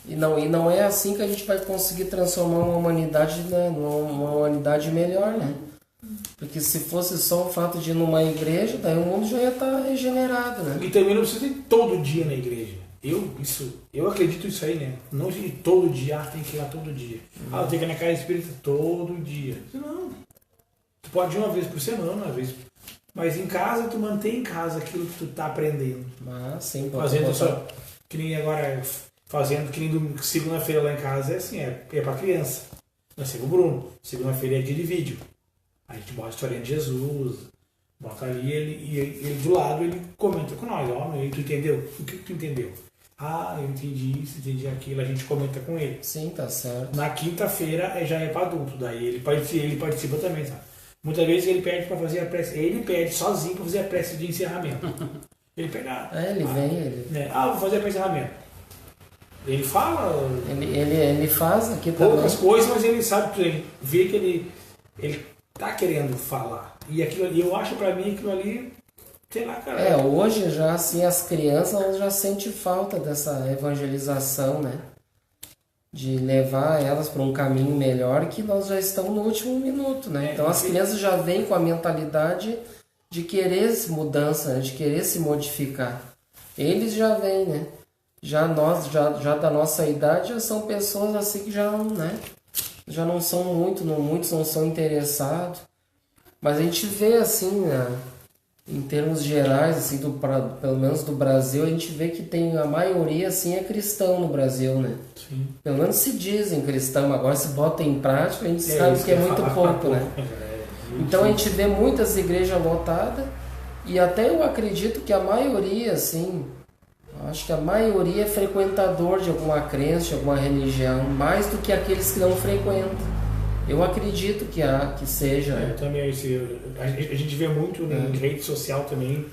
E não é assim que a gente vai conseguir transformar uma humanidade, né, numa humanidade melhor, né? Porque se fosse só o fato de ir numa igreja, daí o mundo já ia estar regenerado, né? E também não precisa ir todo dia na igreja. Eu acredito nisso aí, né? Não ir todo dia, tem que ir lá todo dia. Eu tenho que ir na casa espírita todo dia. Não. Tu pode ir uma vez por semana, uma vez. Mas em casa, tu mantém em casa aquilo que tu tá aprendendo. Sim, fazendo só. Que nem agora, fazendo que nem segunda-feira lá em casa é assim, é pra criança. Eu sigo o Bruno. Segunda-feira é dia de vídeo. A gente bota a história de Jesus, bota ali ele do lado, ele comenta com nós, tu entendeu? O que tu entendeu? Eu entendi isso, entendi aquilo, a gente comenta com ele. Sim, tá certo. Na quinta-feira já é para adulto, daí ele participa também, sabe? Muitas vezes ele pede para fazer a prece, ele pede sozinho para fazer a prece de encerramento. Ele pega. Ele vem, vou fazer a prece de encerramento. Ele fala. Ele faz aqui também. Poucas coisas, mas ele sabe, ele vê que ele tá querendo falar. E aquilo ali, eu acho para mim aquilo ali, sei lá, cara. Hoje já assim as crianças elas já sentem falta dessa evangelização, né? De levar elas para um caminho melhor, que nós já estamos no último minuto, né? Então as crianças já vêm com a mentalidade de querer mudança, né? De querer se modificar. Eles já vêm, né? Já nós, já da nossa idade, já são pessoas assim que já não, né? Já não são muitos não são interessados. Mas a gente vê assim, né? Em termos gerais, assim, pelo menos do Brasil, a gente vê que tem a maioria assim, é cristão no Brasil, né? Sim. Pelo menos se dizem cristão, agora se bota em prática, a gente sabe que é muito pouco, né? Então a gente vê muitas igrejas lotadas e até eu acredito que a maioria, assim, acho que a maioria é frequentador de alguma crença, de alguma religião, mais do que aqueles que não frequentam. Eu acredito que seja. Eu também, a gente vê muito em rede social também,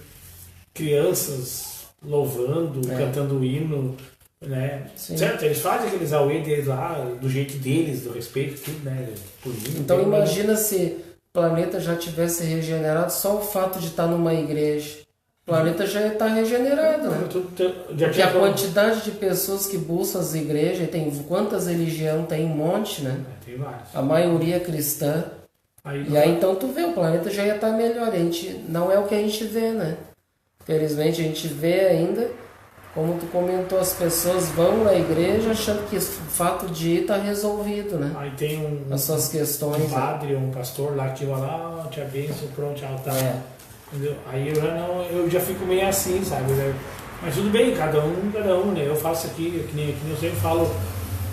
crianças louvando, cantando hino, né? Sim. Certo? Eles fazem aqueles auê deles lá, do jeito deles, do respeito, tudo, né? Por hino, então imagina se o planeta já tivesse regenerado só o fato de estar numa igreja. O planeta já está regenerado, né? Porque a quantidade de pessoas que buscam as igrejas, tem quantas religiões tem? Um monte, né? Tem várias. A maioria é cristã. E aí então tu vê, o planeta já ia estar melhor. Não é o que a gente vê, né? Felizmente a gente vê ainda, como tu comentou, as pessoas vão na igreja achando que o fato de ir está resolvido, né? Aí tem as suas questões. Um padre, um pastor lá que vai lá, te abençoe, pronto, tchau, tá. Entendeu? Aí eu já fico meio assim, sabe? Mas tudo bem, cada um, né? Eu faço aqui, que nem eu sempre falo,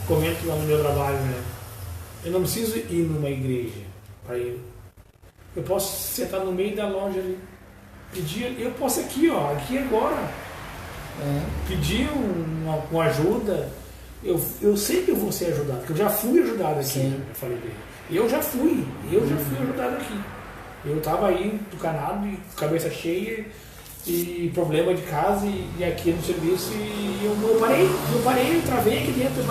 comento lá no meu trabalho, né? Eu não preciso ir numa igreja para ir. Eu posso sentar no meio da loja ali, pedir, eu posso aqui, ó, aqui agora, pedir uma ajuda. Eu sei que eu vou ser ajudado, porque eu já fui ajudado aqui, né? Eu falei dele. Eu já fui ajudado aqui. Eu estava aí entucanado, cabeça cheia, e problema de casa, e aqui no serviço, e eu parei, eu travei aqui dentro, eu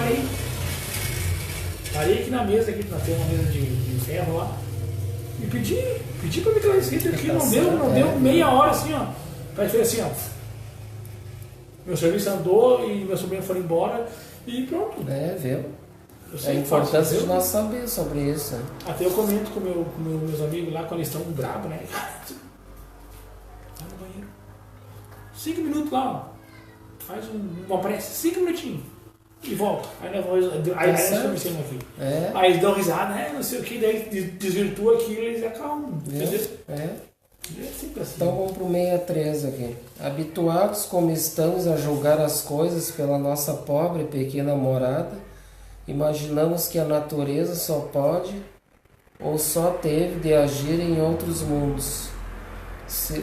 parei aqui na mesa, tem uma mesa de ferro lá, e pedi para me trazer escrito aqui, não deu meia hora assim, ó, parece assim, ó, meu serviço andou e meu sobrinho foi embora, e pronto. Viu? É a importância de nós saber sobre isso. Né? Até eu comento com meus amigos lá, quando eles estão bravos, né? Vai no banheiro. 5 minutos lá, ó. Faz uma prece, 5 minutinhos. E volta. Aí nós conversamos aqui. Aí eles dão risada, né? Não sei o que, daí desvirtua aquilo e eles acalmam. Entendeu? É sempre assim. Então vamos pro 63 aqui. Habituados como estamos a julgar as coisas pela nossa pobre e pequena morada, imaginamos que a natureza só pode ou só teve de agir em outros mundos,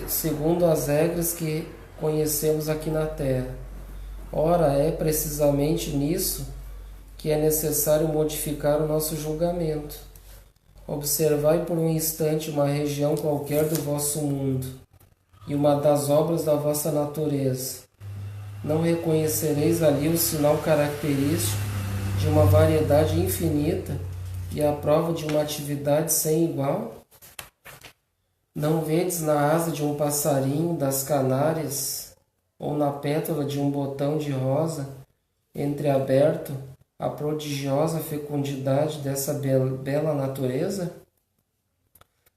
segundo as regras que conhecemos aqui na Terra. Ora, é precisamente nisso que é necessário modificar o nosso julgamento. Observai por um instante uma região qualquer do vosso mundo e uma das obras da vossa natureza. Não reconhecereis ali o sinal característico de uma variedade infinita e a prova de uma atividade sem igual? Não vedes na asa de um passarinho das Canárias ou na pétala de um botão de rosa entreaberto a prodigiosa fecundidade dessa bela natureza?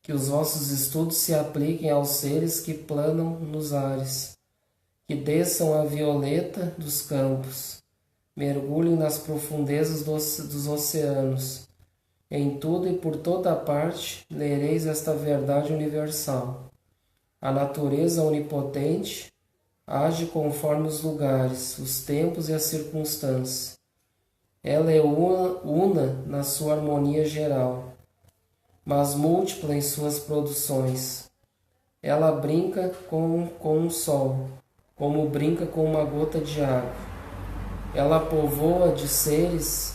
Que os vossos estudos se apliquem aos seres que planam nos ares, que desçam a violeta dos campos, mergulhem nas profundezas dos oceanos. Em tudo e por toda parte lereis esta verdade universal. A natureza onipotente age conforme os lugares, os tempos e as circunstâncias. Ela é una na sua harmonia geral, mas múltipla em suas produções. Ela brinca com um sol, como brinca com uma gota de água. Ela povoa de seres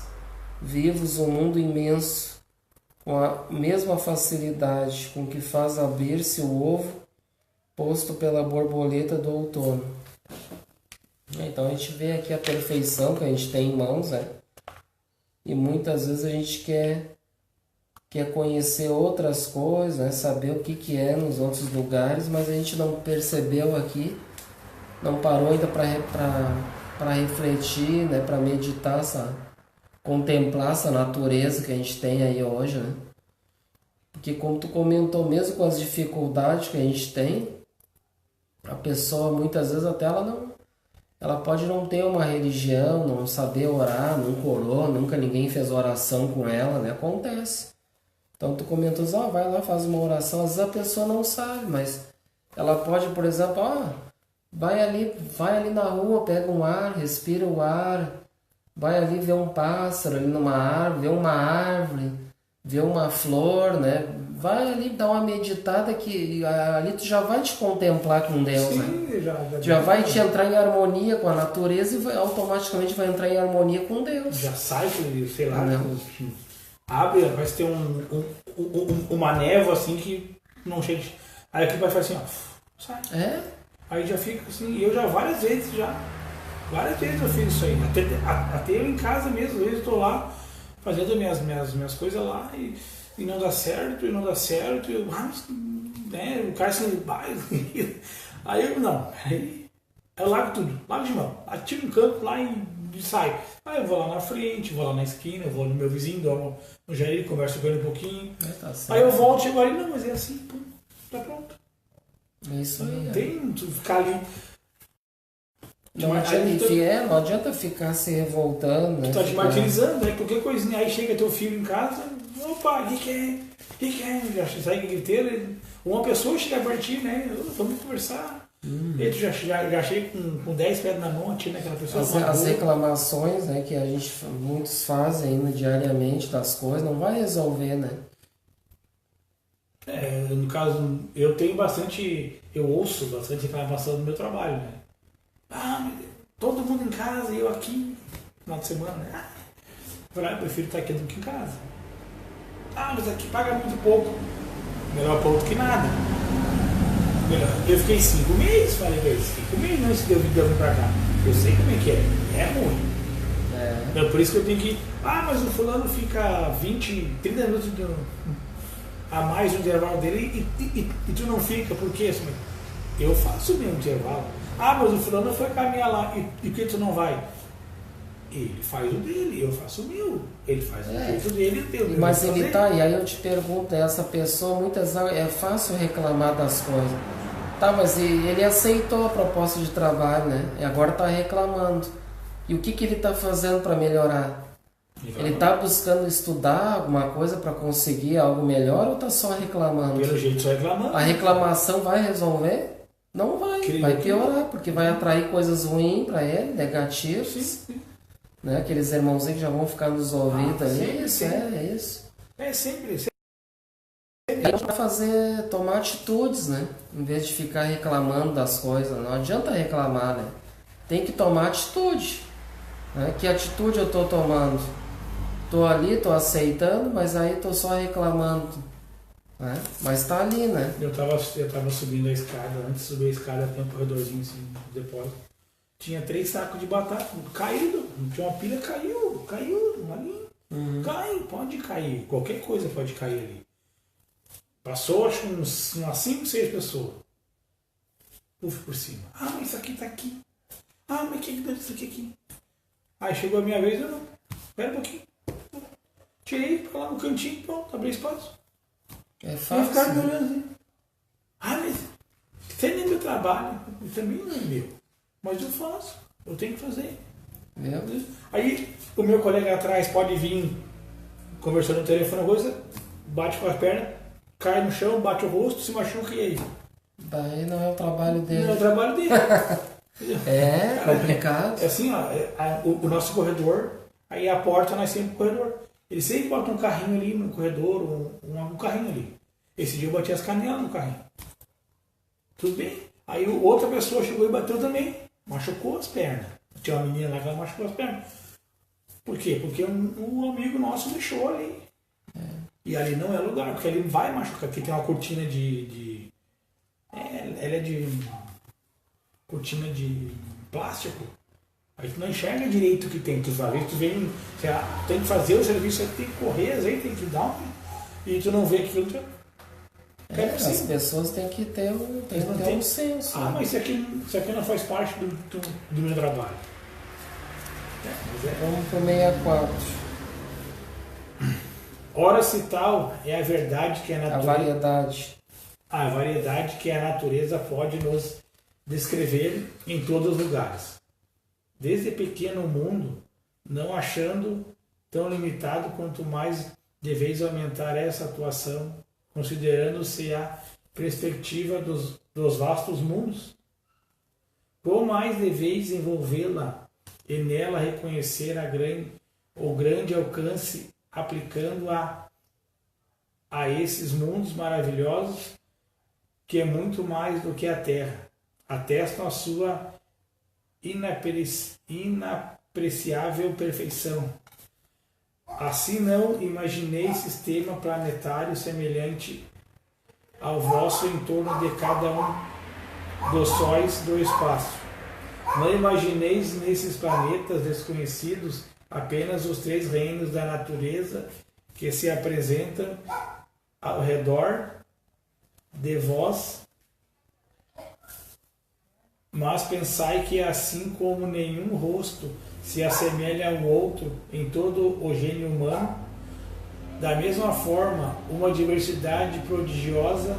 vivos um mundo imenso, com a mesma facilidade com que faz abrir-se o ovo posto pela borboleta do outono. Então a gente vê aqui a perfeição que a gente tem em mãos, né? E muitas vezes a gente quer conhecer outras coisas, né? Saber o que é nos outros lugares, mas a gente não percebeu aqui, não parou ainda para refletir, né? Para meditar, contemplar essa natureza que a gente tem aí hoje, né? Porque como tu comentou, mesmo com as dificuldades que a gente tem, a pessoa muitas vezes até ela pode não ter uma religião, não saber orar, nunca orou, nunca ninguém fez oração com ela, né? Acontece. Então tu comentou, vai lá, faz uma oração, às vezes a pessoa não sabe, mas ela pode, por exemplo, vai ali na rua, pega um ar, respira o ar, vai ali ver um pássaro ali numa árvore, ver uma árvore, ver uma flor, né? Vai ali dar uma meditada que ali tu já vai te contemplar com Deus, sim, né? Já vai te entrar em harmonia com a natureza e automaticamente vai entrar em harmonia com Deus. Já sai, sei lá, abre, vai ter uma névoa assim que não chega. Aí aqui vai fazer assim, sai. Aí já fica assim, e eu já várias vezes eu fiz isso aí. Até eu em casa mesmo, às vezes eu tô lá fazendo minhas coisas lá e não dá certo, e eu, né, o cara assim, aí eu largo tudo, largo de mão, atiro no canto lá e saio. Aí eu vou lá na frente, vou lá na esquina, vou no meu vizinho, dou no Jair, converso com ele um pouquinho. Tá, aí eu volto, chego ali, não, mas é assim, pum, tá pronto. Isso aí. Não tem tu ficar ali. Não adianta ficar se revoltando, né? Tu tá te martirizando, né? Qualquer coisinha aí chega teu filho em casa, opa, o que é? Já sai com a griteira, Uma pessoa chega pra ti, né? Vamos conversar. E tu já chega com 10 pedras na mão, atira naquela pessoa. As reclamações, né, que muitos fazem ainda diariamente das coisas, não vai resolver, né? No caso, eu ouço bastante reclamação do meu trabalho, né? Mas todo mundo em casa e eu aqui, final de semana, né? Eu prefiro estar aqui do que em casa. Mas aqui paga muito pouco. Melhor pouco que nada. Eu fiquei 5 meses, falei pra eles, 5 meses não se deu vida pra cá. Eu sei como é que é. É ruim. Então, por isso que eu tenho que. Mas o fulano fica 20, 30 minutos a mais no intervalo dele e tu não fica, por quê? Eu faço o meu intervalo. Mas o fulano foi caminhar lá e por que tu não vai? Ele faz o dele, eu faço o meu. Ele faz o jeito dele, eu mas ele e aí eu te pergunto, essa pessoa, muitas vezes é fácil reclamar das coisas. Mas ele aceitou a proposta de trabalho, né? E agora está reclamando. E o que ele está fazendo para melhorar? Ele está buscando estudar alguma coisa para conseguir algo melhor ou está só reclamando? Pelo jeito só reclamando. A reclamação vai resolver? Não vai. Vai piorar, porque vai atrair coisas ruins para ele, negativas. Sim. Né? Aqueles irmãozinhos que já vão ficar nos ouvidos ali. É isso. É sempre. Tomar atitudes, né? Em vez de ficar reclamando das coisas. Não adianta reclamar, né? Tem que tomar atitude. Né? Que atitude eu estou tomando? Estou ali, estou aceitando, mas aí estou só reclamando. Né? Mas está ali, né? Eu tava subindo a escada, antes de subir a escada tem um corredorzinho assim, no depósito. Tinha 3 sacos de batata caído, tinha uma pilha, caiu ali. Pode cair, qualquer coisa pode cair ali. Passou acho que umas 5, 6 pessoas. Por cima. Mas isso aqui tá aqui. Mas que deu isso aqui? Aí chegou a minha vez, eu não. Espera um pouquinho. Tirei pra lá no cantinho, pronto, abri espaço. É fácil. E ficaram me olhando assim. Mas isso aí não é meu trabalho. Também não é meu. Mas eu faço. Eu tenho que fazer. Meu Deus. Aí o meu colega atrás pode vir conversando no telefone, coisa, bate com as pernas, cai no chão, bate o rosto, se machuca e aí. Daí não é o trabalho dele. Não é o trabalho dele. É complicado. É assim, o nosso corredor, aí a porta nós temos o corredor. Ele sempre bota um carrinho ali no corredor, um carrinho ali. Esse dia eu bati as canelas no carrinho. Tudo bem? Aí outra pessoa chegou e bateu também. Machucou as pernas. Tinha uma menina lá que ela machucou as pernas. Por quê? Porque um amigo nosso deixou ali. E ali não é lugar, porque ali vai machucar. Aqui tem uma cortina ela é de cortina de plástico. Aí tu não enxerga direito o que tem. Tu vai ver, tu vem, tem que fazer o serviço, tem que correr, às vezes tem que dar e tu não vê aquilo. As pessoas têm que ter um senso. Mas isso aqui não faz parte do meu trabalho. Vamos para o 64. Ora se tal é a verdade que a natureza... A variedade que a natureza pode nos descrever em todos os lugares. Desde pequeno mundo, não achando tão limitado, quanto mais deveis aumentar essa atuação, considerando-se a perspectiva dos vastos mundos. Qual mais deveis envolvê-la e nela reconhecer o grande alcance, aplicando-a a esses mundos maravilhosos, que é muito mais do que a Terra, atestam a sua inapreciável perfeição. Assim não imaginei sistema planetário semelhante ao vosso em torno de cada um dos sóis do espaço. Não imagineis nesses planetas desconhecidos apenas os 3 reinos da natureza que se apresentam ao redor de vós, mas pensai que assim como nenhum rosto se assemelha ao outro em todo o gênio humano, da mesma forma uma diversidade prodigiosa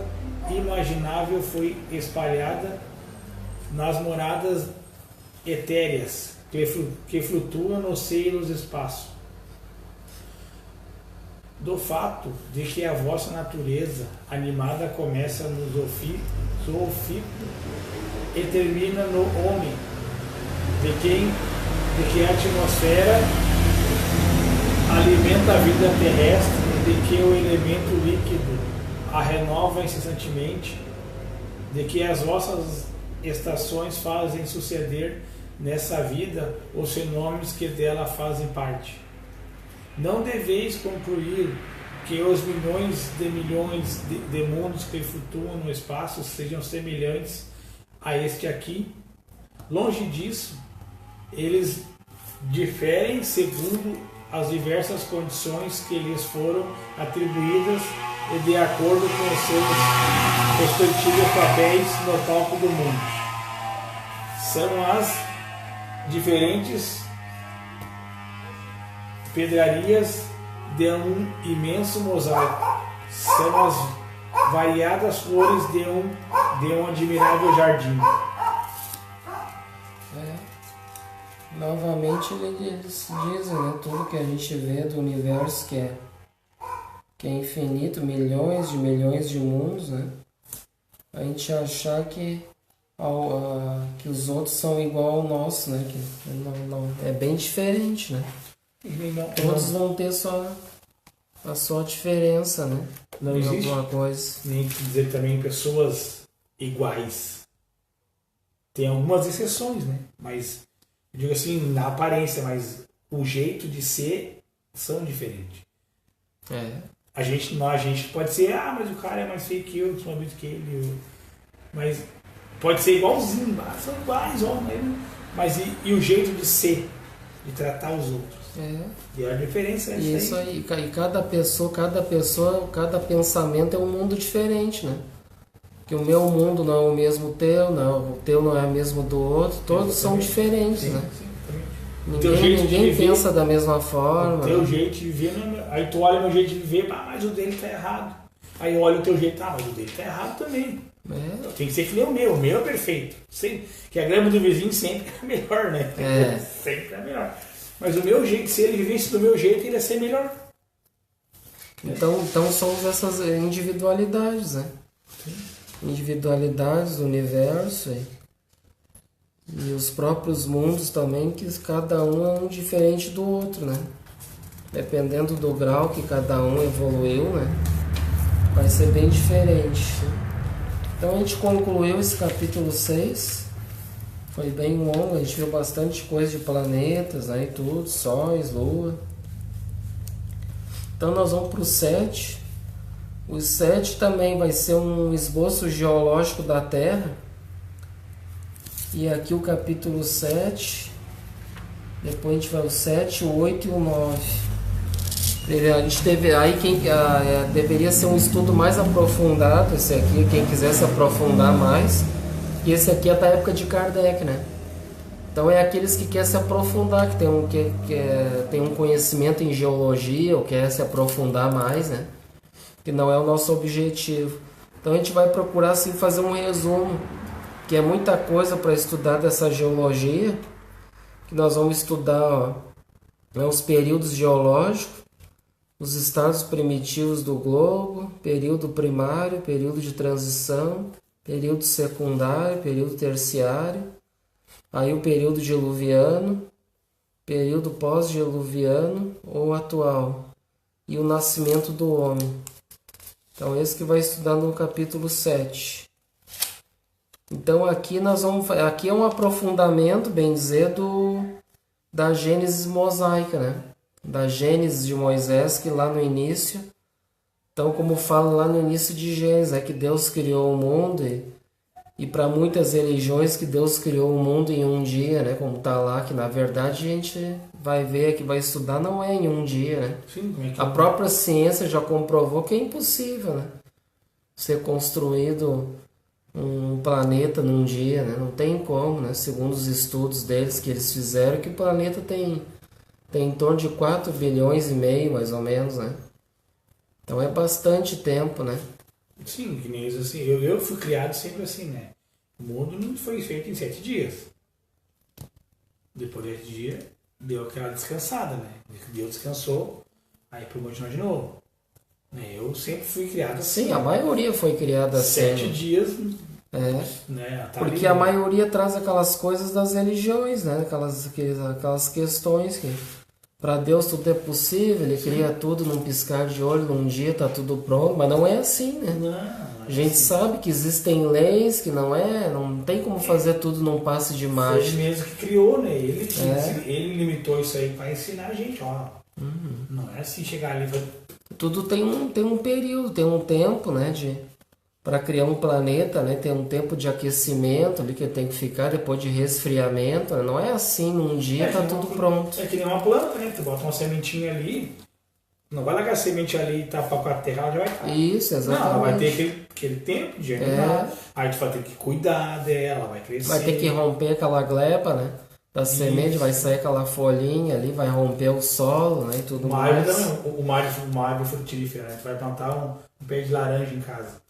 e imaginável foi espalhada nas moradas etéreas que flutuam no seio do espaço. do fato de que a vossa natureza animada começa no zoofílico e termina no homem, de que a atmosfera alimenta a vida terrestre e de que o elemento líquido a renova incessantemente, de que as vossas estações fazem suceder nessa vida os fenômenos que dela fazem parte. Não deveis concluir que os milhões de mundos que flutuam no espaço sejam semelhantes a este aqui. Longe disso, eles diferem segundo as diversas condições que lhes foram atribuídas e de acordo com os seus respectivos papéis no palco do mundo. São as diferentes pedrarias de um imenso mosaico. São as variadas cores de um admirável jardim. Novamente eles dizem, né, tudo que a gente vê do universo que é infinito, milhões de mundos, né? A gente achar que os outros são igual ao nosso, né? Que não, é bem diferente, né? Todos vão ter a sua diferença, né? Não existe alguma coisa. Nem dizer também pessoas iguais. Tem algumas exceções, né? Mas eu digo assim, na aparência, mas o jeito de ser são diferentes. A gente pode ser, mas o cara é mais feio que eu, sou mais bonito que ele. Mas pode ser igualzinho, são iguais, mas e o jeito de ser, de tratar os outros? E a diferença é isso aí. E cada pensamento é um mundo diferente, né? Que o meu mundo não é o mesmo teu, não, o teu não é o mesmo do outro, todos são diferentes, né? Ninguém pensa da mesma forma. O teu jeito de viver, aí tu olha o meu jeito de viver, mas o dele tá errado. Aí olha o teu jeito, mas o dele tá errado também. Tem que ser que nem o meu é perfeito. Que a grama do vizinho sempre é melhor, né? Sempre é melhor. Mas o meu jeito, se ele vivesse do meu jeito, ele ia ser melhor. Então somos essas individualidades, né? Sim. Individualidades do universo e os próprios mundos também, que cada um é um diferente do outro, né? Dependendo do grau que cada um evoluiu, né? Vai ser bem diferente. Então a gente concluiu esse capítulo 6. Foi bem longo, a gente viu bastante coisa de planetas, né, e tudo, sóis, lua. Então nós vamos para o 7. O 7 também vai ser um esboço geológico da Terra. E aqui o capítulo 7. Depois a gente vai o 7, o 8 e o 9. A gente teve aí deveria ser um estudo mais aprofundado, esse aqui, quem quiser se aprofundar mais. E esse aqui é da época de Kardec, né? Então é aqueles que querem se aprofundar, que tem um conhecimento em geologia, ou quer se aprofundar mais, né? Que não é o nosso objetivo. Então a gente vai procurar assim fazer um resumo, que é muita coisa para estudar dessa geologia, que nós vamos estudar os períodos geológicos, os estados primitivos do globo, período primário, período de transição, período secundário, período terciário, aí o período diluviano, período pós-diluviano ou atual, e o nascimento do homem. Então esse que vai estudar no capítulo 7. Então aqui aqui é um aprofundamento, bem dizer, da Gênesis mosaica, né? Da Gênesis de Moisés, que lá no início, então como fala lá no início de Gênesis, é que Deus criou o mundo e para muitas religiões que Deus criou o mundo em um dia, né? Como está lá, que na verdade a gente vai ver, que vai estudar, não é em um dia, né? Sim, a própria ciência já comprovou que é impossível, né? Ser construído um planeta num dia, né? Não tem como, né? Segundo os estudos deles que eles fizeram, que o planeta tem em torno de 4,5 bilhões, mais ou menos, né? Então é bastante tempo, né? Sim, que nem isso assim. Eu fui criado sempre assim, né? O mundo não foi feito em 7 dias. Depois desse dia, deu aquela descansada, né? Deus descansou, aí para continuar de novo. Eu sempre fui criado assim. Sim, a maioria foi criada assim. 7 dias, É. né? Tá Porque ali, a maioria traz aquelas coisas das religiões, né? Aquelas questões que para Deus tudo é possível, Ele cria tudo num piscar de olho, num dia tá tudo pronto, mas não é assim, né? Não, A gente sabe que existem leis que não tem como fazer tudo num passe de Foi mágica. ele mesmo que criou, né? Ele limitou isso aí para ensinar a gente, ó. Não é assim chegar ali e vai... Tudo tem um período, tem um tempo, né, para criar um planeta, né, tem um tempo de aquecimento ali que tem que ficar, depois de resfriamento, né? Não é assim, num dia tá tudo pronto. É que nem uma planta, né? Tu bota uma sementinha ali, não vai largar a semente ali e tapar com a terra, ela já vai estar. Isso, exatamente. Não, ela vai ter aquele tempo de germinar. Aí tu vai ter que cuidar dela, vai crescer. Vai ter que romper aquela glepa, né? Da semente, vai sair aquela folhinha ali, vai romper o solo, né? E tudo mais. Uma árvore frutífera, né? Tu vai plantar um pé de laranja em casa.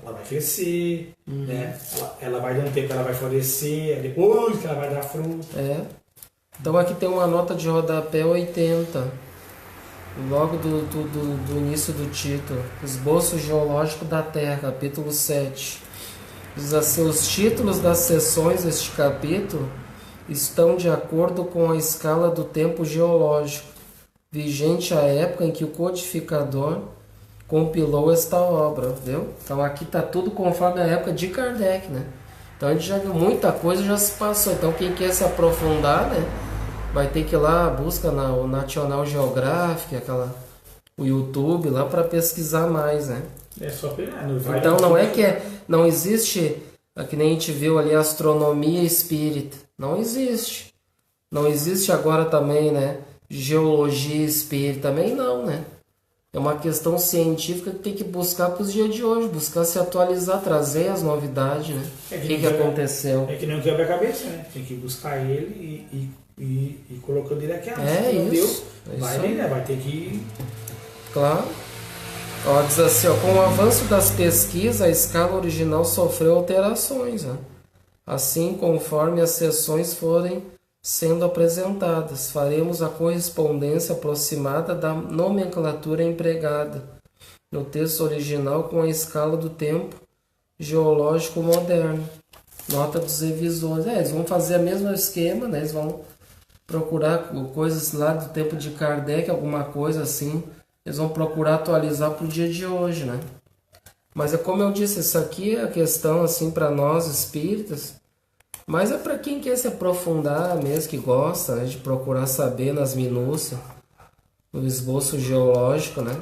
Ela vai crescer, né? Ela vai dar um tempo, ela vai florescer, depois que ela vai dar fruto. Então aqui tem uma nota de rodapé 80. Logo do início do título. Esboço Geológico da Terra, capítulo 7. Diz assim: os títulos das seções deste capítulo estão de acordo com a escala do tempo geológico, vigente à época em que o codificador compilou esta obra, viu? Então aqui está tudo conforme a época de Kardec, né? Então a gente já viu muita coisa, já se passou. Então quem quer se aprofundar, né, vai ter que ir lá, busca o National Geographic, o YouTube lá para pesquisar mais, né? É só pegar. Então não é que não existe, que nem a gente viu ali, astronomia espírita. Não existe. Não existe agora também, né, geologia espírita. Também não, né? É uma questão científica que tem que buscar para os dias de hoje, buscar se atualizar, trazer as novidades, né? O que aconteceu? É que não quebra-cabeça, né? Tem que buscar ele e colocando ele aqui. Isso. Vai ali, né? Vai ter que... Claro. Ó, diz assim, ó, com o avanço das pesquisas, a escala original sofreu alterações, né? Assim, conforme as seções forem sendo apresentadas, faremos a correspondência aproximada da nomenclatura empregada no texto original com a escala do tempo geológico moderno. Nota dos revisores. Eles vão fazer o mesmo esquema, né? Eles vão procurar coisas lá do tempo de Kardec, alguma coisa assim. Eles vão procurar atualizar para o dia de hoje, né? Mas é como eu disse, isso aqui é a questão assim para nós espíritas, mas é para quem quer se aprofundar mesmo, que gosta, né, de procurar saber nas minúcias, no esboço geológico, né?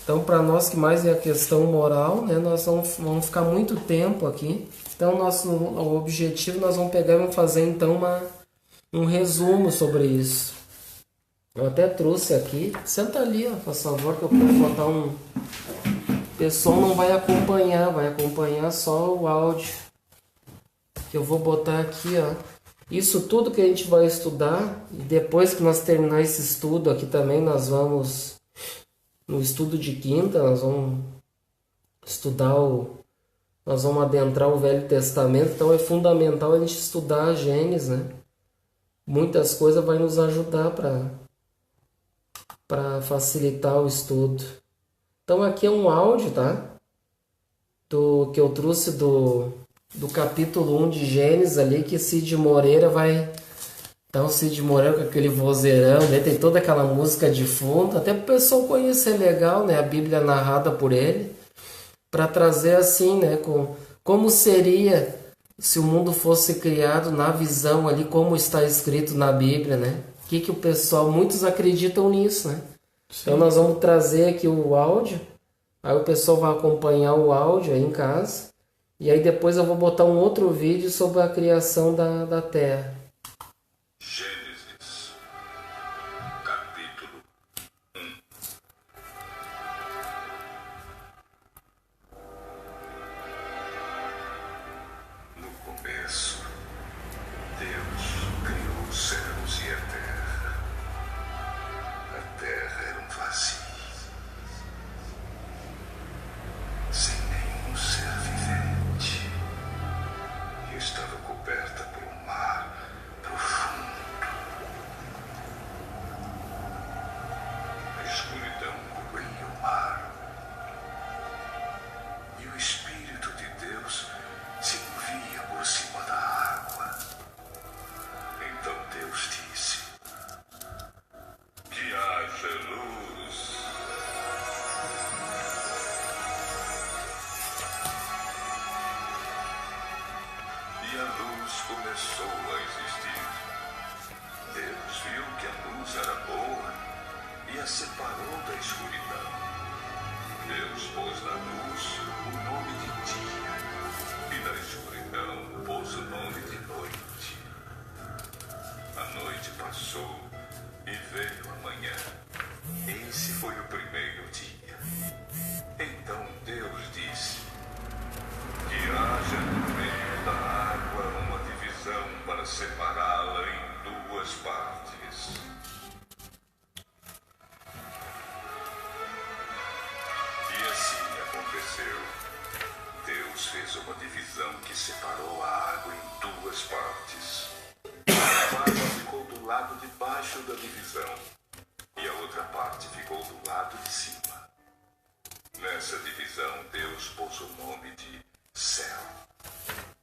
Então, para nós que mais é a questão moral, né, nós vamos ficar muito tempo aqui. Então, o objetivo, nós vamos pegar e vamos fazer então um resumo sobre isso. Eu até trouxe aqui. Senta ali, ó, por favor, que eu vou botar um... O pessoal não vai acompanhar só o áudio. Que eu vou botar aqui, ó. Isso tudo que a gente vai estudar, e depois que nós terminar esse estudo aqui também, nós vamos... No estudo de quinta, nós vamos estudar nós vamos adentrar o Velho Testamento, então é fundamental a gente estudar a Gênesis, né? Muitas coisas vai nos ajudar para facilitar o estudo. Então aqui é um áudio, tá? Que eu trouxe do capítulo 1 de Gênesis ali, que Cid Moreira vai... Então, Cid Moreira com aquele vozeirão, né? Tem toda aquela música de fundo, até para o pessoal conhecer legal, né? A Bíblia narrada por ele, para trazer assim, né? Como seria se o mundo fosse criado na visão ali, como está escrito na Bíblia, né? O que o pessoal, muitos acreditam nisso, né? Sim. Então, nós vamos trazer aqui o áudio, aí o pessoal vai acompanhar o áudio aí em casa, e aí depois eu vou botar um outro vídeo sobre a criação da Terra. Gênesis, capítulo 1. No começo, Deus criou os céus e a terra. A terra era um vazio, sem nenhum ser vivente, e estava coberta por um mar e a luz começou a existir. Deus viu que a luz era boa e a separou da escuridão. Deus pôs na luz o nome de dia e na escuridão pôs o nome de noite. A noite passou e veio a manhã. Esse foi o primeiro dia. Então Deus disse: que haja no meio da água uma divisão para separá-la em duas partes. E assim aconteceu. Deus fez uma divisão que separou a água em duas partes. A água ficou do lado de baixo da divisão e a outra parte ficou do lado de cima. Nessa divisão, Deus pôs o nome de céu.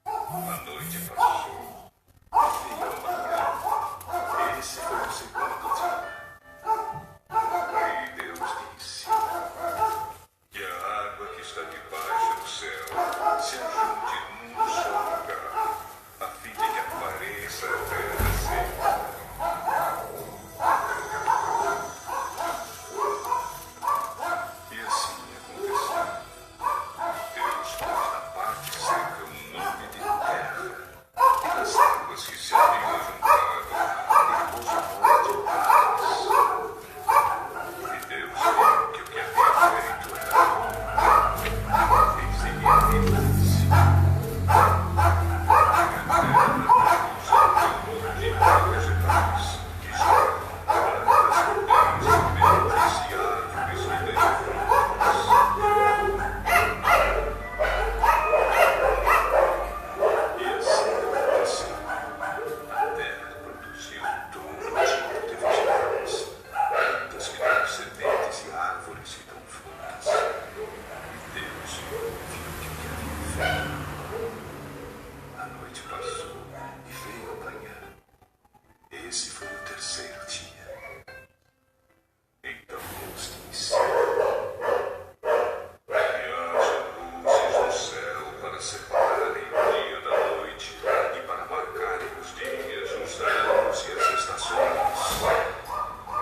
A noite passou e veio a manhã. Esse foi o segundo dia. Aí Deus disse que a água que está debaixo do céu se ajunte num só lugar, a fim de que apareça a terra seca. E assim aconteceu. Deus pôs na parte seca o nome de terra, e nas águas que se haviam juntado, ele pôs o nome de mares. E Deus viu que o que havia feito era bom. Em seguida ele disse: e a terra produza todo tipo de vegetais, que geram plantas que deem sementes e árvores que deem frutas. E assim aconteceu. A terra produziu todo tipo de vegetais, plantas que dão sementes e árvores que dão frutas. E Deus viu que o que havia feito. A noite passou e veio a manhã. Esse foi o terceiro dia. Então Deus disse: que haja luzes no céu para separarem o dia da noite e para marcarem os dias, os anos e as estações.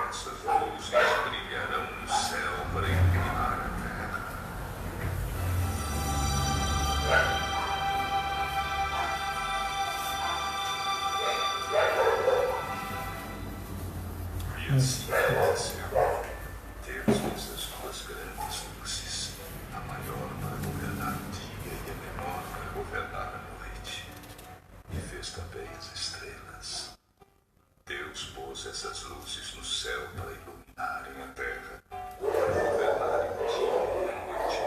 Essas luzes brilharão no céu para iluminar a terra. E assim aconteceu. Deus fez as duas grandes luzes, a maior para governar o dia e a menor para governar a noite. E fez também as estrelas. Deus pôs essas luzes no céu para iluminarem a terra, para governarem o dia e a noite,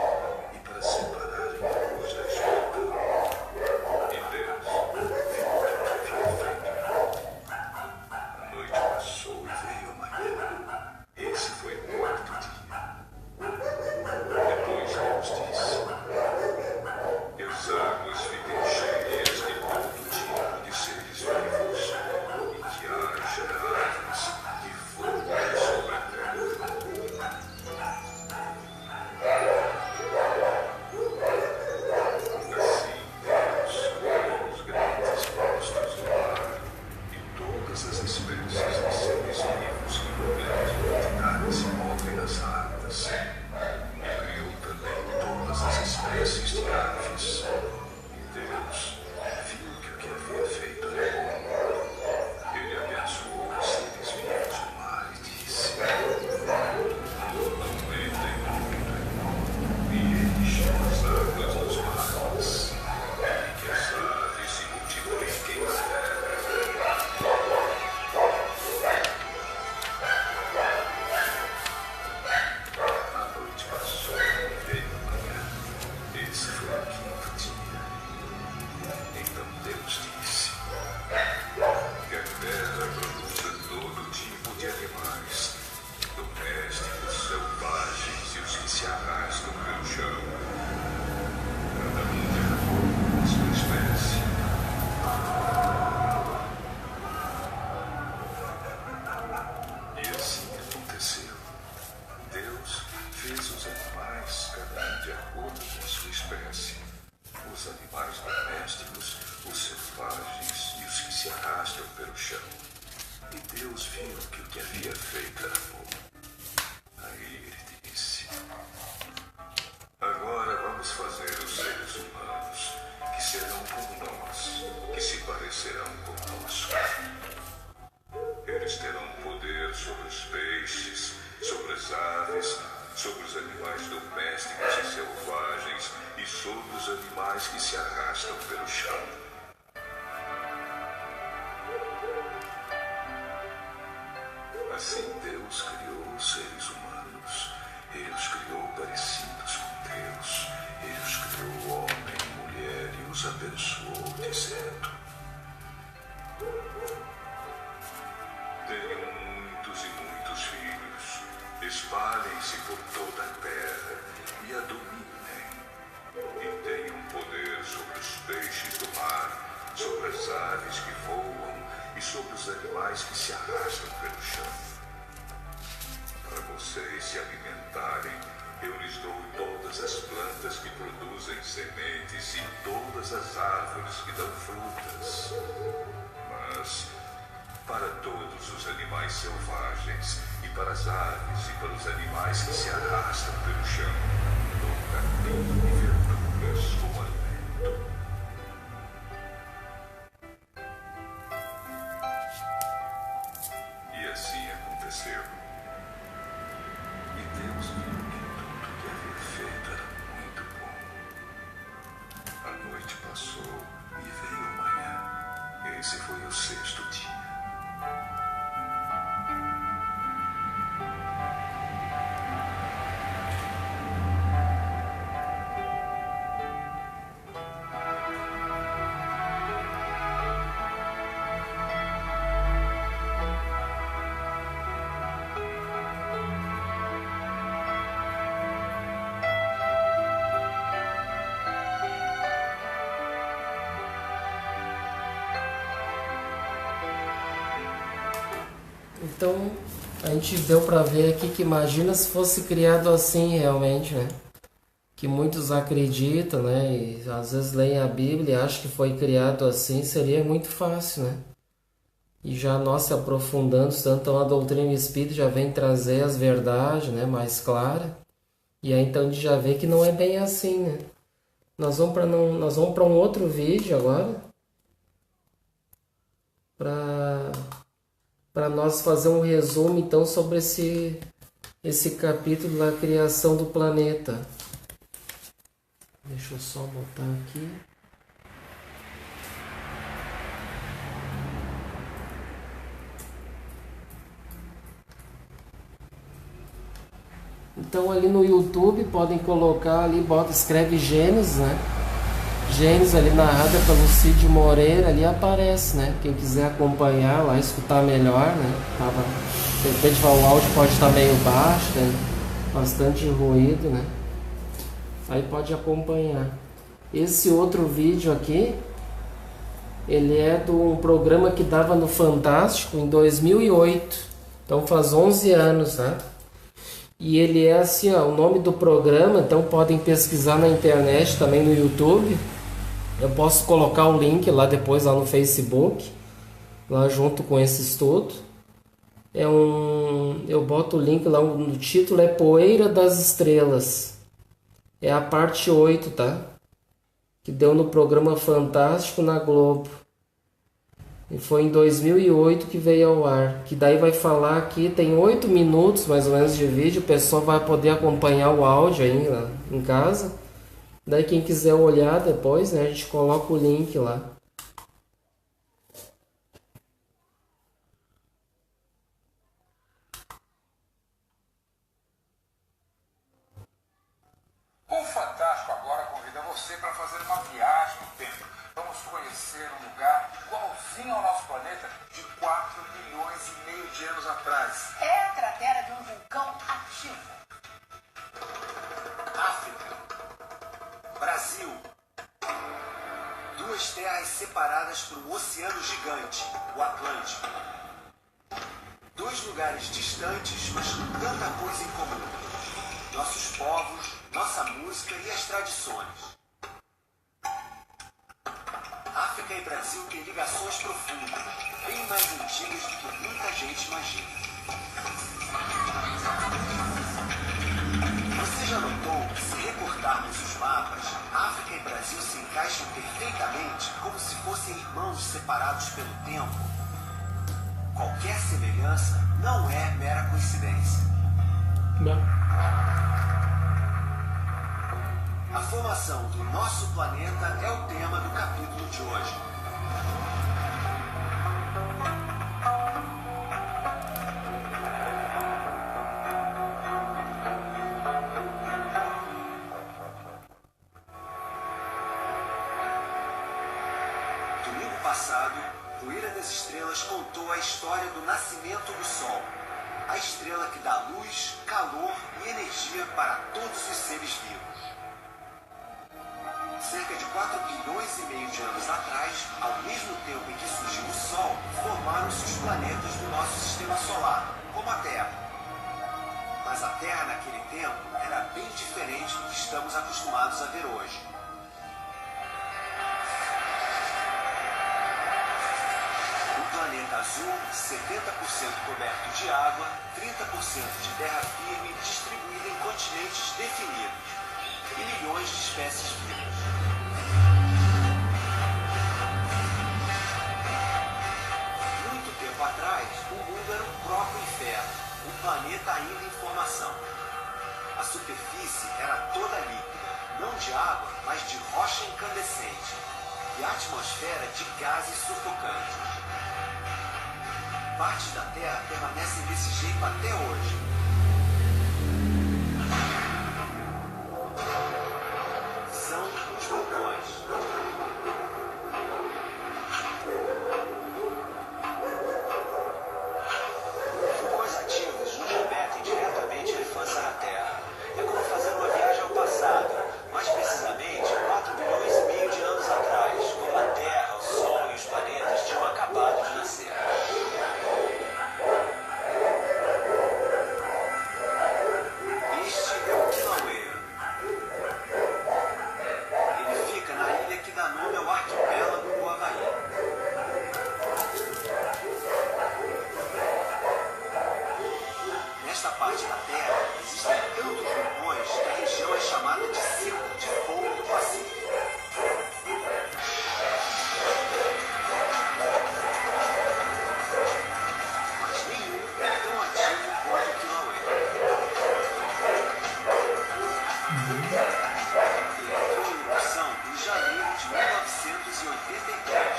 e para separarem a luz da escuridão. E Deus viu que havia feito. A noite passou e veio a manhã. Esse foi o quarto dia. Depois Deus disse: que as águas fiquem cheias de todo tipo de seres vivos, e que haja árvores e frutas sobre a terra. se arrastam pelo chão. E Deus viu que o que havia feito era bom. Aí ele disse: agora vamos fazer os seres humanos, que serão como nós, que se parecerão conosco. Eles terão poder sobre os peixes, sobre as aves, sobre os animais domésticos e selvagens e sobre os animais que se arrastam pelo chão. Assim Deus criou os seres humanos. Ele os criou parecidos com Deus. Ele os criou homem e mulher e os abençoou, dizendo: tenham muitos e muitos filhos. Espalhem-se por toda a terra e a dominem. E tenham poder sobre os peixes do mar, sobre as aves que voam e sobre os animais que se arrastam pelo chão. Para vocês se alimentarem, eu lhes dou todas as plantas que produzem sementes e todas as árvores que dão frutas. Mas para todos os animais selvagens, e para as aves, e para os animais que se arrastam pelo chão, dou capim e verduras como alimento. E assim aconteceu. E Deus viu que tudo que havia feito era muito bom. A noite passou e veio a manhã. Esse foi o sexto dia. Então, a gente deu para ver aqui que imagina se fosse criado assim realmente, né? Que muitos acreditam, né? E às vezes leem a Bíblia e acham que foi criado assim, seria muito fácil, né? E já nós se aprofundando, tanto a doutrina espírita já vem trazer as verdades, né? Mais claras. E aí então a gente já vê que não é bem assim, né? Nós vamos para um outro vídeo agora. Para nós fazer um resumo então sobre esse capítulo da criação do planeta. Deixa eu só botar aqui. Então ali no YouTube podem colocar ali, escreve Gênesis, né? Gênesis ali narrada pelo Cid Moreira, ali aparece, né? Quem quiser acompanhar lá, escutar melhor, né? De repente o áudio pode estar meio baixo, tem bastante ruído, né? Aí pode acompanhar. Esse outro vídeo aqui, ele é de um programa que dava no Fantástico em 2008. Então faz 11 anos, né? E ele é assim, ó, o nome do programa, então podem pesquisar na internet, também no YouTube. Eu posso colocar o link lá depois, lá no Facebook, lá junto com esse estudo. Eu boto o link lá, no título é Poeira das Estrelas. É a parte 8, tá? Que deu no programa Fantástico na Globo. E foi em 2008 que veio ao ar. Que daí vai falar aqui, tem 8 minutos mais ou menos de vídeo. O pessoal vai poder acompanhar o áudio aí em casa. Daí quem quiser olhar depois, né, a gente coloca o link lá. O Fantástico agora convida você para fazer uma viagem no tempo. Vamos conhecer um lugar igualzinho ao nosso planeta de 4 milhões e meio de anos atrás. É a cratera de um vulcão ativo. África. Brasil. 2 terras separadas por um oceano gigante, o Atlântico. 2 lugares distantes, mas com tanta coisa em comum. Nossos povos, nossa música e as tradições. África África e Brasil têm ligações profundas, bem mais antigas do que muita gente imagina. Você já notou que, se recortarmos os mapas, África e Brasil se encaixam perfeitamente, como se fossem irmãos separados pelo tempo? Qualquer semelhança não é mera coincidência. Não. A formação do nosso planeta é o tema do capítulo de hoje. Domingo passado, o Ilha das Estrelas contou a história do nascimento do Sol, a estrela que dá luz, calor e energia para todos os seres vivos. Cerca de 4 bilhões e meio de anos atrás, ao mesmo tempo em que surgiu o Sol, formaram-se os planetas do nosso sistema solar, como a Terra. Mas a Terra naquele tempo era bem diferente do que estamos acostumados a ver hoje. O planeta azul, 70% coberto de água, 30% de terra firme distribuída em continentes definidos e milhões de espécies vivas. Muito tempo atrás, o mundo era o próprio inferno, um planeta ainda em formação. A superfície era toda líquida, não de água, mas de rocha incandescente, e a atmosfera de gases sufocantes. Partes da Terra permanecem desse jeito até hoje. São os vulcões. Vulcões ativos nos remetem diretamente à infância na Terra. É como fazer uma viagem ao passado, mais precisamente 4 bilhões e meio de anos atrás, quando a Terra, o Sol e os planetas tinham acabado de nascer. Este é o Kilauea. Ele fica na ilha que dá nome ao arquipélago do Havaí. Nesta parte da Terra existem tantos vulcões que a região é chamada de Círculo de Fogo do Pacífico. Mas nenhum é tão ativo quanto o Kilauea. Ele entrou em erupção em janeiro de 1983.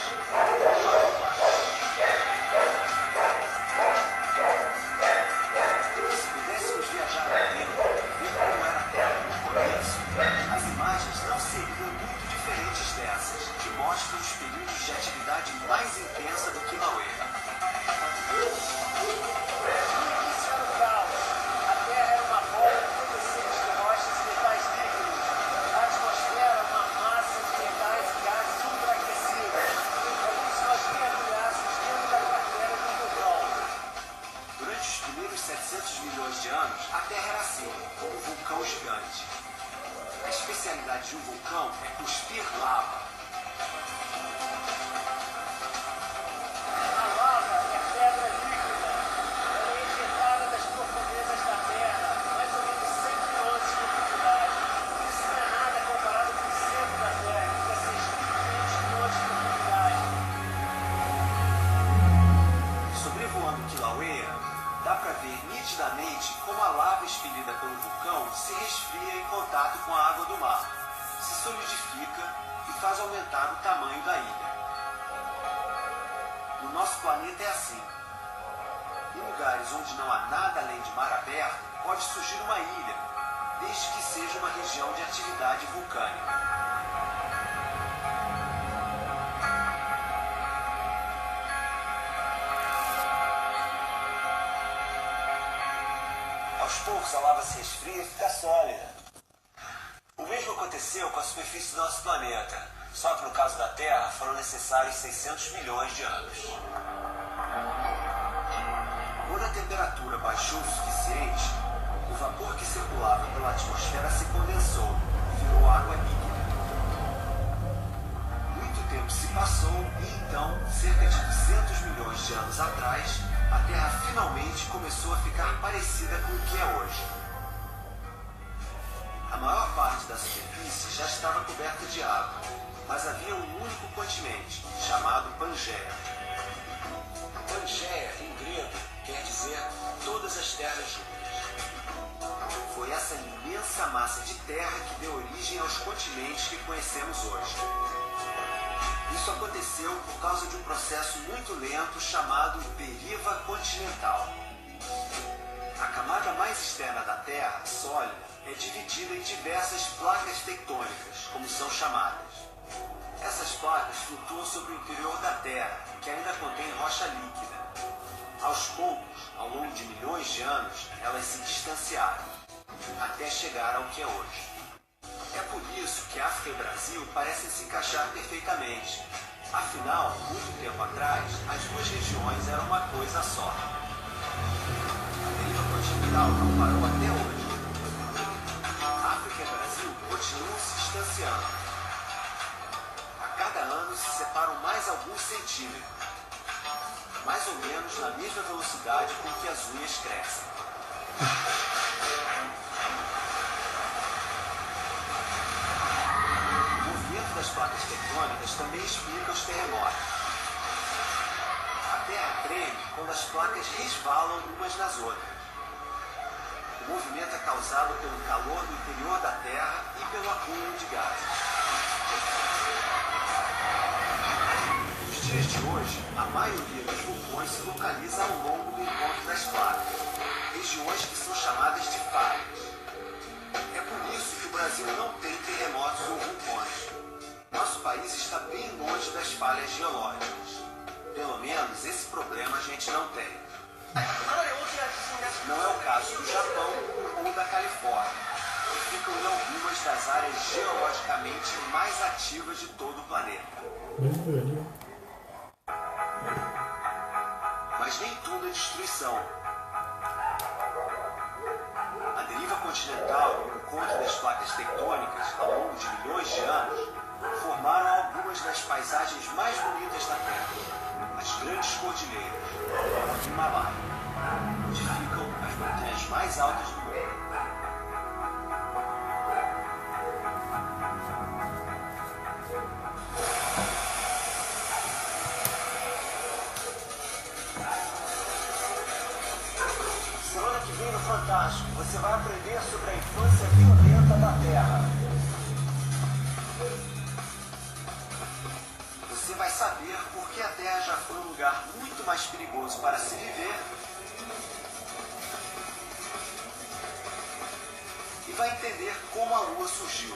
Se pudéssemos viajar no tempo e ver como era a Terra no começo, as imagens não seriam muito diferentes dessas, que mostram os períodos de atividade mais intensa do Kilauea. Isso era o caos. A Terra era uma bola incandescente de rochas e metais líquidos. A atmosfera, uma massa de metais e gases superaquecidos. É como se nós mergulhássemos dentro da cratera de um vulcão. Durante os primeiros 700 milhões de anos, a Terra era assim, como um vulcão gigante. A especialidade de um vulcão é cuspir lava. A lava é pedra líquida. Ela é injetada das profundezas da Terra, mais ou menos 100 quilômetros de profundidade. Isso não é nada comparado com o centro da Terra, que é 6.500 quilômetros de profundidade. Sobrevoando Kilauea, dá para ver nitidamente como a lava expelida pelo vulcão se resfria em contato com a água do mar, se solidifica e faz aumentar o tamanho da ilha. No nosso planeta é assim. Em lugares onde não há nada além de mar aberto, pode surgir uma ilha, desde que seja uma região de atividade vulcânica. Aos poucos a lava se resfria e fica sólida. O mesmo aconteceu com a superfície do nosso planeta, só que no caso da Terra foram necessários 600 milhões de anos. Quando a temperatura baixou o suficiente, o vapor que circulava pela atmosfera se condensou e virou água líquida. Muito tempo se passou e então, cerca de 200 milhões de anos atrás, a Terra finalmente começou a ficar parecida com o que é hoje. A maior parte da superfície já estava coberta de água, mas havia um único continente, chamado Pangeia. Pangeia, em grego, quer dizer todas as terras juntas. Foi essa imensa massa de terra que deu origem aos continentes que conhecemos hoje. Isso aconteceu por causa de um processo muito lento chamado deriva continental. A camada mais externa da Terra, sólida, é dividida em diversas placas tectônicas, como são chamadas. Essas placas flutuam sobre o interior da Terra, que ainda contém rocha líquida. Aos poucos, ao longo de milhões de anos, elas se distanciaram, até chegar ao que é hoje. É por isso que África e Brasil parecem se encaixar perfeitamente. Afinal, muito tempo atrás, as duas regiões eram uma coisa só. A deriva continental não parou até hoje. África e Brasil continuam se distanciando. A cada ano se separam mais alguns centímetros, mais ou menos na mesma velocidade com que as unhas crescem. O movimento das placas tectônicas também explica os terremotos. A Terra treme quando as placas resvalam umas nas outras. O movimento é causado pelo calor do interior da Terra e pelo acúmulo de gases. Nos dias de hoje, a maioria dos vulcões se localiza ao longo do encontro das placas, regiões que são chamadas de falhas. É por isso que o Brasil não tem terremotos ou vulcões. Nosso país está bem longe das falhas geológicas. Pelo menos esse problema a gente não tem. Não é o caso do Japão ou da Califórnia, que ficam em algumas das áreas geologicamente mais ativas de todo o planeta. Mas nem tudo é destruição. A deriva continental e o encontro das placas tectônicas ao longo de milhões de anos formaram algumas das paisagens mais bonitas da Terra, as grandes cordilheiras, o Himalaia, onde ficam as montanhas mais altas do mundo. Semana que vem no Fantástico, você vai aprender sobre a infância violenta da Terra. Você vai saber por que a Terra já foi um lugar muito mais perigoso para se viver e vai entender como a Lua surgiu.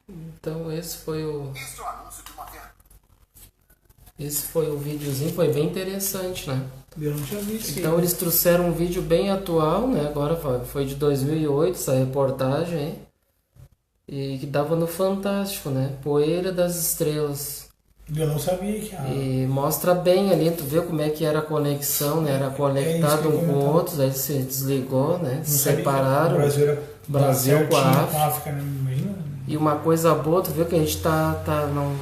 Então esse foi o Este é o anúncio de uma terra. esse foi o videozinho, foi bem interessante, né? Eu não tinha visto. Então eles trouxeram um vídeo bem atual, né? Agora foi de 2008 essa reportagem, hein? E que dava no Fantástico, né? Poeira das Estrelas. Eu não sabia que E mostra bem ali, tu vê como é que era a conexão, né? Era conectado um com o outro, aí se desligou, né? Se separaram. O Brasil com a tinha África. África, né? Imagina. E uma coisa boa, tu vê que a gente não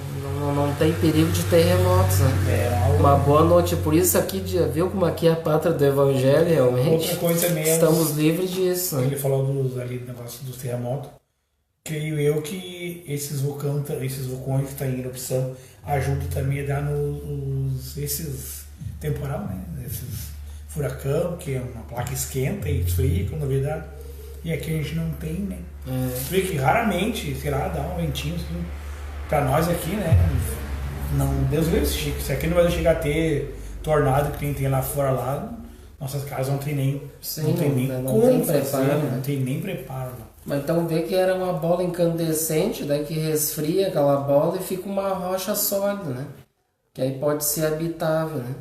tem perigo de terremotos, né? É algo. Uma boa noite, por isso aqui, viu como aqui é a pátria do Evangelho, realmente? Outra coisa mesmo. Estamos livres disso, né? Ele falou ali do negócio dos terremotos. Creio eu que esses vulcões que estão em erupção ajudam também a dar esses temporal, né? Esses furacão, que é uma placa esquenta e esfria, com novidade. E aqui a gente não tem, né? Você vê que raramente, sei lá, dá um ventinho assim. Pra nós aqui, né? Não, Deus livre, se aqui não vai chegar a ter tornado que tem lá fora lá, nossas casas não tem nem, Sim, não tem nem não como tem fazer, preparo, né? não tem nem preparo. Não. Mas então vê que era uma bola incandescente, daí que resfria aquela bola e fica uma rocha sólida, né? Que aí pode ser habitável, né?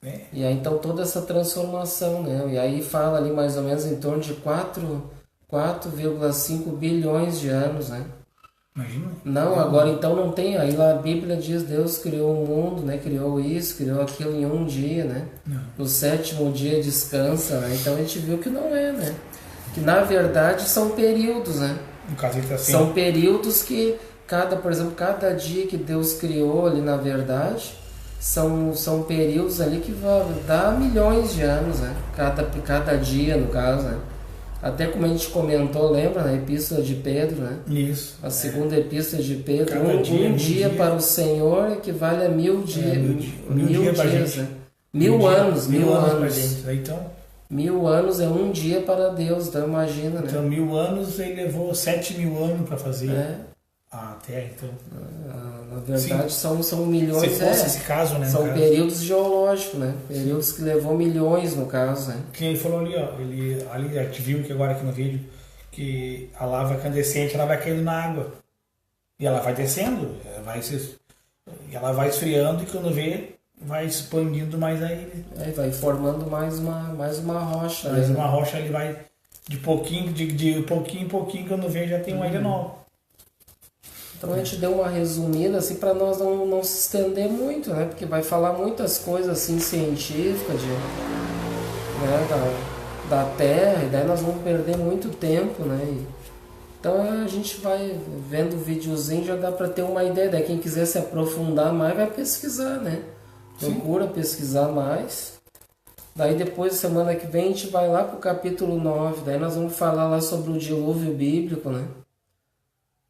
É. E aí então toda essa transformação, né? E aí fala ali mais ou menos em torno de 4,5 bilhões de anos, né? Imagina. Não, agora então não tem. Aí lá a Bíblia diz Deus criou o mundo, né? Criou isso, criou aquilo em um dia, né? Não. No sétimo dia descansa, né? Então a gente viu que não é, né? Que na verdade são períodos, né? No caso, ele está assim. São períodos que por exemplo, cada dia que Deus criou ali, na verdade, são períodos ali que vão dar milhões de anos, né? Cada dia, no caso, né? Até como a gente comentou, lembra, na Epístola de Pedro, né? Isso. A segunda Epístola de Pedro, Cada dia para o Senhor equivale a 1000 dias, mil pra dias, gente. né? 1000 anos, 1000 pra anos. gente. Aí, então, 1000 anos é um dia para Deus, então imagina, né? então 1000 anos ele levou 7.000 anos para fazer a Terra, então. Na verdade são milhões, se fosse esse caso, né? São períodos geológicos, né? Períodos que levou milhões, no caso, né? Que ele falou ali, ó, ali a gente viu que agora aqui no vídeo, que a lava incandescente, ela vai caindo na água. E ela vai descendo, ela vai esfriando e quando vê, vai expandindo mais aí. Vai formando mais uma rocha. Mais uma rocha, ele vai de pouquinho em pouquinho, quando vê, já tem uma ilha nova. Então a gente deu uma resumida assim para nós não se estender muito, né? Porque vai falar muitas coisas assim científicas da Terra, e daí nós vamos perder muito tempo, né? Então a gente vai vendo o videozinho, já dá para ter uma ideia. Daí quem quiser se aprofundar mais vai pesquisar, né? Procura pesquisar mais. Daí depois, semana que vem, a gente vai lá pro capítulo 9. Daí nós vamos falar lá sobre o dilúvio bíblico, né?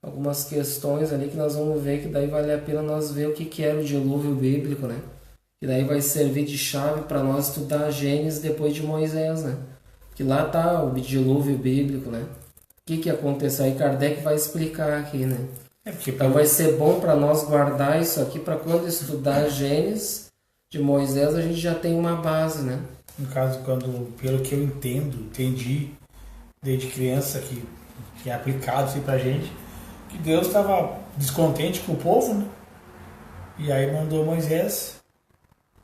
Algumas questões ali que nós vamos ver, que daí vale a pena nós ver o que era o dilúvio bíblico, né? Que daí vai servir de chave para nós estudar Gênesis depois de Moisés, né? Que lá tá o dilúvio bíblico, né? O que aconteceu? Aí Kardec vai explicar aqui, né? Então vai ser bom para nós guardar isso aqui para quando estudar Gênesis de Moisés a gente já tem uma base, né? No caso, pelo que eu entendi desde criança, que é aplicado assim pra gente, que Deus estava descontente com o povo, né? E aí mandou Moisés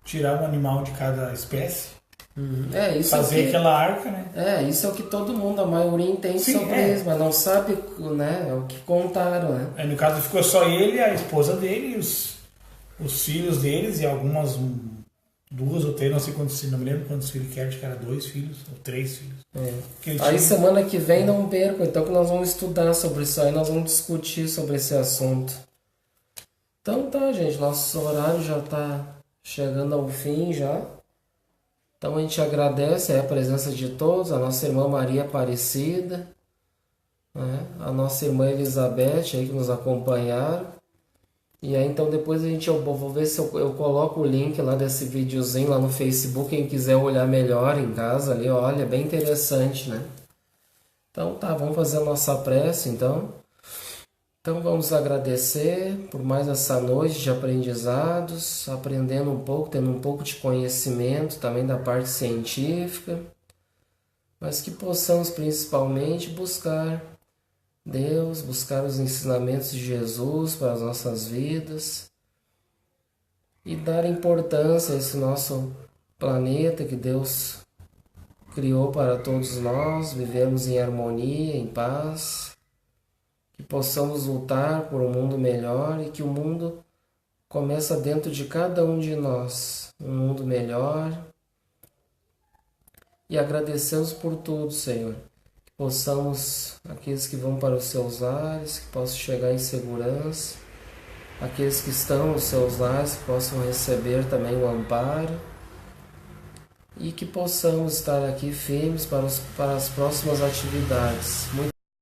tirar um animal de cada espécie, isso fazer aquela arca, né? Isso é o que todo mundo, a maioria entende sobre isso, mas não sabe, né? É o que contaram, né? Aí, no caso ficou só ele, a esposa dele, os filhos deles e algumas 2 ou 3, não sei quantos, não me lembro quantos filhos que era, acho que era 2 filhos ou 3 filhos. Aí semana que vem não percam, então que nós vamos estudar sobre isso aí, nós vamos discutir sobre esse assunto. Então tá, gente, nosso horário já tá chegando ao fim já. Então a gente agradece a presença de todos, a nossa irmã Maria Aparecida, né? A nossa irmã Elizabeth aí que nos acompanharam. E aí então depois eu vou ver se eu coloco o link lá desse videozinho lá no Facebook, quem quiser olhar melhor em casa ali, olha, é bem interessante, né? Então tá, vamos fazer a nossa prece então. Então vamos agradecer por mais essa noite de aprendizados, aprendendo um pouco, tendo um pouco de conhecimento também da parte científica, mas que possamos principalmente buscar Deus, buscar os ensinamentos de Jesus para as nossas vidas e dar importância a esse nosso planeta que Deus criou para todos nós, vivermos em harmonia, em paz, que possamos lutar por um mundo melhor e que o mundo começa dentro de cada um de nós, um mundo melhor. E agradecemos por tudo, Senhor. Que possamos, aqueles que vão para os seus lares, que possam chegar em segurança, aqueles que estão nos seus lares, que possam receber também o amparo e que possamos estar aqui firmes para as próximas atividades.